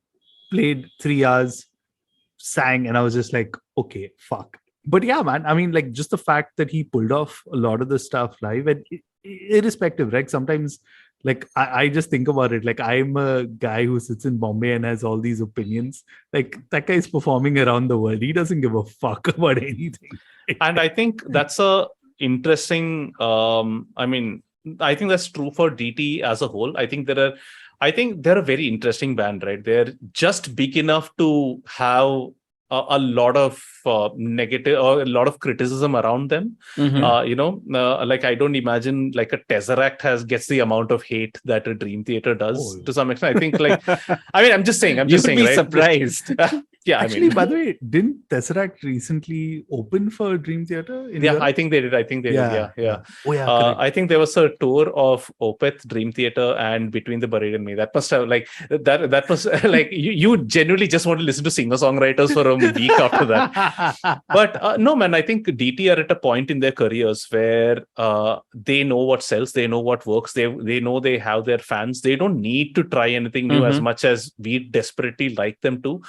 played 3 hours sang, and I was just like, okay, fuck. But yeah, man, I mean, like, just the fact that he pulled off a lot of the stuff live, and irrespective, right? Sometimes, like, I just think about it, like, I'm a guy who sits in Bombay and has all these opinions. Like, that guy is performing around the world. He doesn't give a fuck about anything. And I think that's a interesting. I think that's true for DT as a whole. I think they're a very interesting band, right? They're just big enough to have a lot of negative or a lot of criticism around them. Like, I don't imagine like a Tesseract gets the amount of hate that a Dream Theater does to some extent. I think, like, I mean, I'm just saying, You'd be right? surprised. Yeah, actually, by the way, didn't Tesseract recently open for Dream Theater? I think they did. did. Yeah. Oh, yeah, correct. I think there was a tour of Opeth, Dream Theater, and Between the Buried and Me. That must have like that was like you genuinely just want to listen to singer-songwriters for a week after that. But no, man, I think DT are at a point in their careers where they know what sells, they know what works, they know they have their fans. They don't need to try anything new as much as we desperately like them to.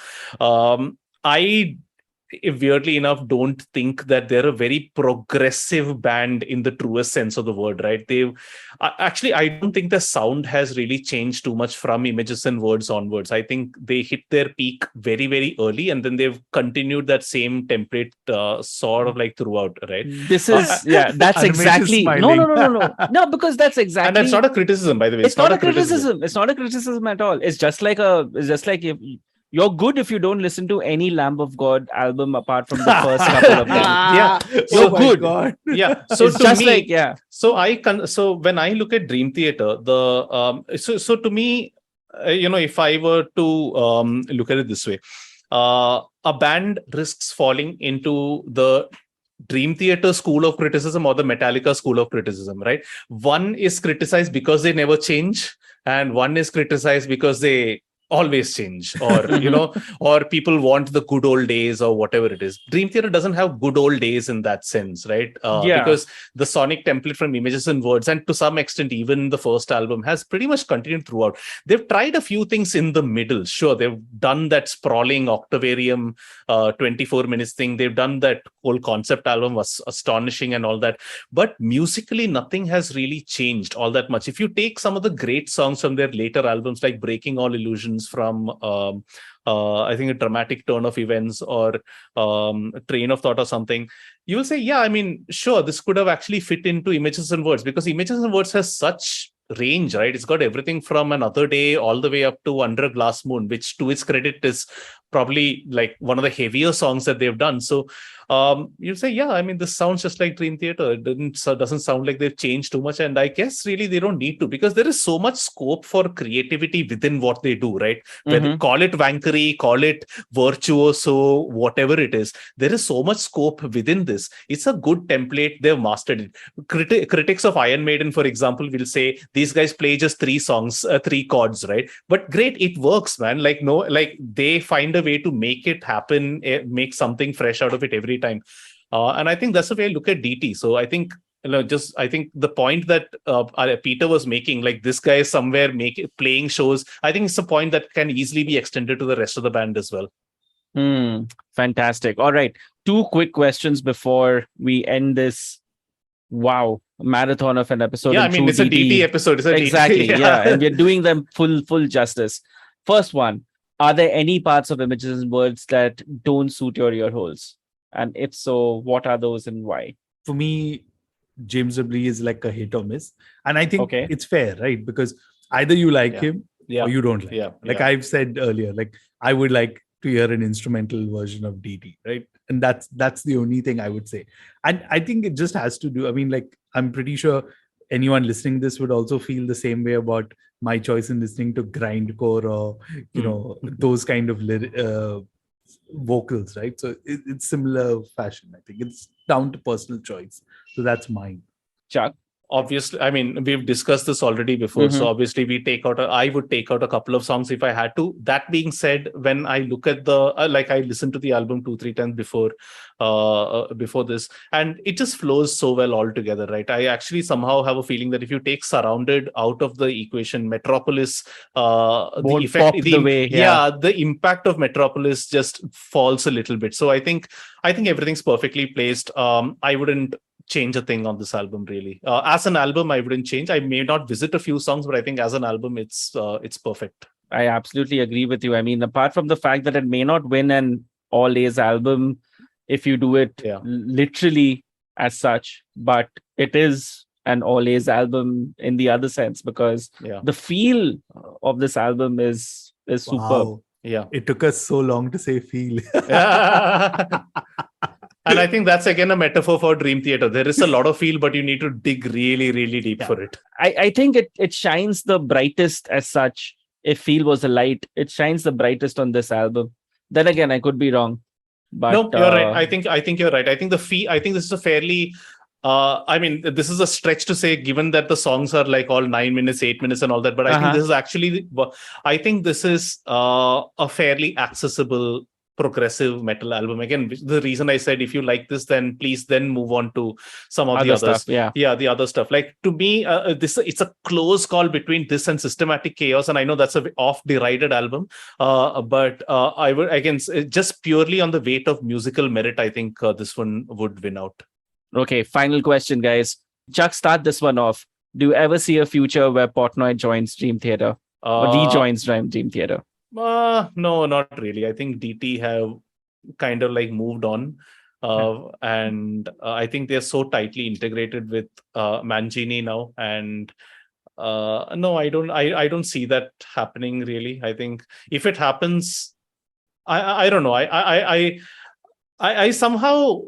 I weirdly enough don't think that they're a very progressive band in the truest sense of the word, right? I don't think the sound has really changed too much from Images and Words onwards. I think they hit their peak very, very early, and then they've continued that same template sort of like throughout, right? This is that's exactly no, because that's exactly, and that's not a criticism, by the way. It's not a criticism. It's not a criticism at all. It's just like if you're good if you don't listen to any Lamb of God album apart from the first couple of them. You're good. God. Yeah. So it's to just me, like So when I look at Dream Theater, so to me, if I were to look at it this way, a band risks falling into the Dream Theater school of criticism or the Metallica school of criticism, right? One is criticized because they never change, and one is criticized because they always change, or or people want the good old days or whatever it is. Dream Theater doesn't have good old days in that sense, right? Because the sonic template from Images and Words, and to some extent even the first album, has pretty much continued throughout. They've tried a few things in the middle. Sure, they've done that sprawling Octavarium 24 minutes thing. They've done that whole concept album, was astonishing and all that, but musically nothing has really changed all that much. If you take some of the great songs from their later albums, like Breaking All Illusions, from I think A Dramatic Turn of Events, or Train of Thought or something, you will say, yeah, I mean, sure, this could have actually fit into Images and Words, because Images and Words has such range, right? It's got everything from Another Day all the way up to Under a Glass Moon, which to its credit is probably like one of the heavier songs that they've done. So you say, yeah, I mean, this sounds just like Dream Theater. It doesn't sound like they've changed too much. And I guess really they don't need to, because there is so much scope for creativity within what they do, right? Whether call it wankery, call it virtuoso, whatever it is, there is so much scope within this. It's a good template. They've mastered it. Critics of Iron Maiden, for example, will say these guys play just 3 songs, 3 chords, right? But great, it works, man. Like they find a way to make it happen, make something fresh out of it every time. And I think that's the way I look at DT. So I think I think the point that Peter was making, like this guy is somewhere playing shows, I think it's a point that can easily be extended to the rest of the band as well. Fantastic. All right, 2 quick questions before we end this marathon of an episode. Yeah, I mean, it's a DT episode. Exactly. And we're doing them full justice. First one, are there any parts of Images and Words that don't suit your ear holes? And if so, what are those and why? For me, James Debris is like a hit or miss. And I think it's fair, right? Because either you like him or you don't like him. Like I've said earlier, like I would like to hear an instrumental version of DT, right? And that's the only thing I would say. And I think it just has to do, I mean, like, I'm pretty sure anyone listening to this would also feel the same way about my choice in listening to grindcore or, those kind of vocals, right? So it's similar fashion. I think it's down to personal choice. So that's mine. Chuck? obviously, I mean, we've discussed this already before. So obviously, I would take out a couple of songs if I had to. That being said, when I look at I listened to the album 2-3 times before this, and it just flows so well all together, right? I actually somehow have a feeling that if you take Surrounded out of the equation, Metropolis, the effect, pop the way, the impact of Metropolis just falls a little bit. So I think everything's perfectly placed. I wouldn't change a thing on this album really. As an album, I wouldn't change. I may not visit a few songs, but I think as an album, it's perfect. I absolutely agree with you. I mean, apart from the fact that it may not win an all A's album if you do it literally as such, but it is an all A's album in the other sense, because the feel of this album is superb. Wow. Yeah, it took us so long to say feel. And I think that's again a metaphor for Dream Theater. There is a lot of feel, but you need to dig really, really deep for it. I think it shines the brightest as such. If feel was a light, it shines the brightest on this album. Then again, I could be wrong. But no, you're right. I think you're right. I think this is a fairly I mean, this is a stretch to say, given that the songs are like all 9 minutes, 8 minutes and all that. But I think this is actually, a fairly accessible progressive metal album. Again, the reason I said if you like this, then please then move on to some of the others. Stuff, the other stuff. Like, to me, it's a close call between this and Systematic Chaos, and I know that's a oft derided album, but I would, again, just purely on the weight of musical merit, I think this one would win out. Okay, final question, guys. Chuck, start this one off. Do you ever see a future where Portnoy joins Dream Theater or rejoins Dream Theater? No, not really. I think DT have kind of like moved on, and I think they're so tightly integrated with Mangini now, and no, I don't see that happening really. I think if it happens, I don't know. I somehow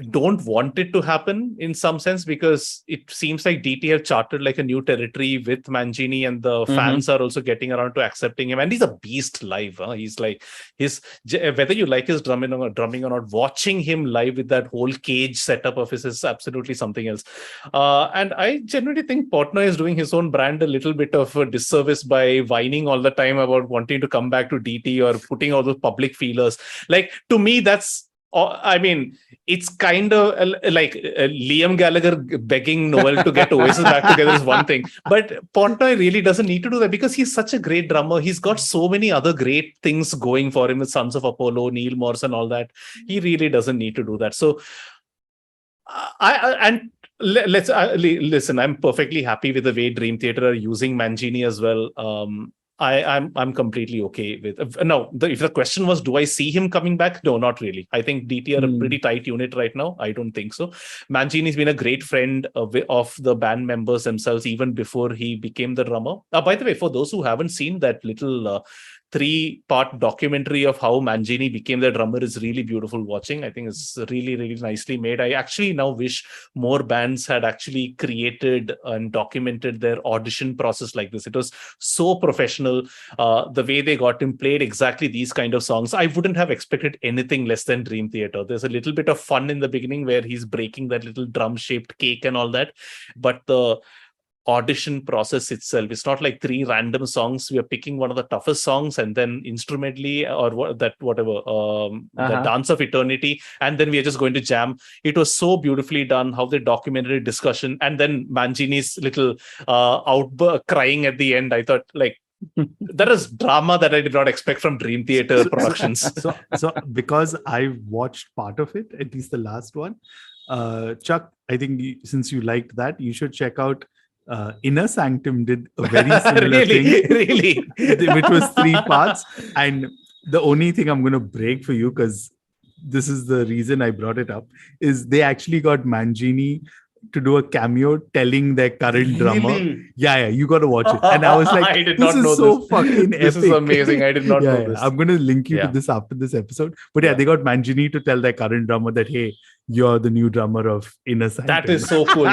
don't want it to happen in some sense, because it seems like DT have charted like a new territory with Mangini, and the fans are also getting around to accepting him, and he's a beast live. He's like, whether you like his drumming or not, watching him live with that whole cage setup of his is absolutely something else. And I genuinely think Portnoy is doing his own brand a little bit of a disservice by whining all the time about wanting to come back to DT or putting all those public feelers. Like, to me, that's, I mean, it's kind of like Liam Gallagher begging Noel to get Oasis back together is one thing. But Portnoy really doesn't need to do that, because he's such a great drummer. He's got so many other great things going for him with Sons of Apollo, Neil Morse and all that. He really doesn't need to do that. So, listen, I'm perfectly happy with the way Dream Theater are using Mangini as well. I'm completely okay with. If the question was, do I see him coming back? No, not really. I think DT are a pretty tight unit right now. I don't think so. Mangini's been a great friend of the band members themselves, even before he became the drummer. By the way, for those who haven't seen that little 3-part documentary of how Mangini became the drummer, is really beautiful watching. I think it's really, really nicely made. I actually now wish more bands had actually created and documented their audition process like this. It was so professional. The way they got him played exactly these kind of songs, I wouldn't have expected anything less than Dream Theater. There's a little bit of fun in the beginning where he's breaking that little drum-shaped cake and all that, but the audition process itself, it's not like 3 random songs. We are picking one of the toughest songs and then instrumentally the Dance of Eternity, and then we are just going to jam. It was so beautifully done how they documented discussion, and then Mangini's little crying at the end. I thought, like, that is drama that I did not expect from Dream Theater productions. So because I watched part of it, at least the last one, Chuck, I think since you liked that, you should check out Inner Sanctum did a very similar thing, which was 3 parts. And the only thing I'm going to break for you, because this is the reason I brought it up, is they actually got Mangini to do a cameo telling their current drummer. Yeah, you got to watch it. And I was like, this is so fucking epic. This is amazing. I did not know this. I'm going to link you to this after this episode. But they got Mangini to tell their current drummer that, hey, you're the new drummer of Inner Sanctum. That is so cool.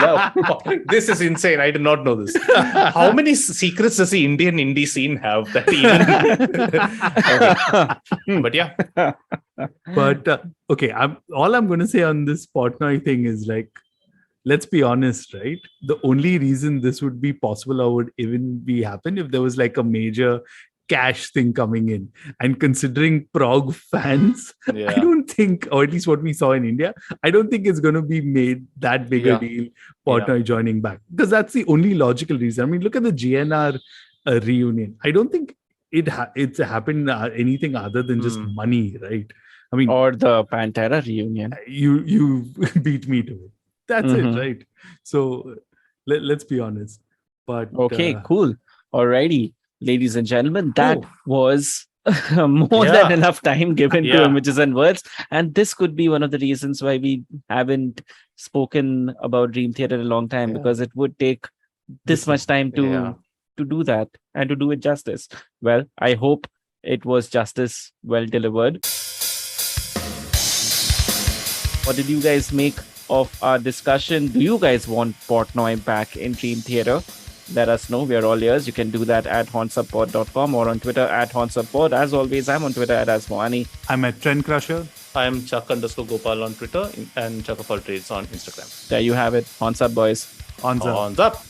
This is insane. I did not know this. How many secrets does the Indian indie scene have that even... But yeah. But okay, all I'm going to say on this Portnoy thing is, like, let's be honest, right? The only reason this would be possible or would even be happen if there was like a major cash thing coming in. And considering Prague fans, I don't think, or at least what we saw in India, I don't think it's going to be made that big a deal, Portnoy joining back. Because that's the only logical reason. I mean, look at the GNR reunion. I don't think it's happened anything other than just money, right? I mean, or the Pantera reunion. You beat me to it. That's it, right? So let's be honest. But okay, cool. Alrighty, ladies and gentlemen, that was more than enough time given to images and words. And this could be one of the reasons why we haven't spoken about Dream Theater in a long time, because it would take this much time to do that and to do it justice. Well, I hope it was justice well delivered. What did you guys make of our discussion? Do you guys want Portnoy back in Dream Theater? Let us know. We are all ears. You can do that at hauntsuppod.com or on Twitter at hauntsuppod. As always, I'm on Twitter at Asmoani. I'm at Trend Crusher. I'm Chuck_Gopal on Twitter and Chuck of All Trades on Instagram. There you have it. Haunts up, boys. Haunts up. Haunts up.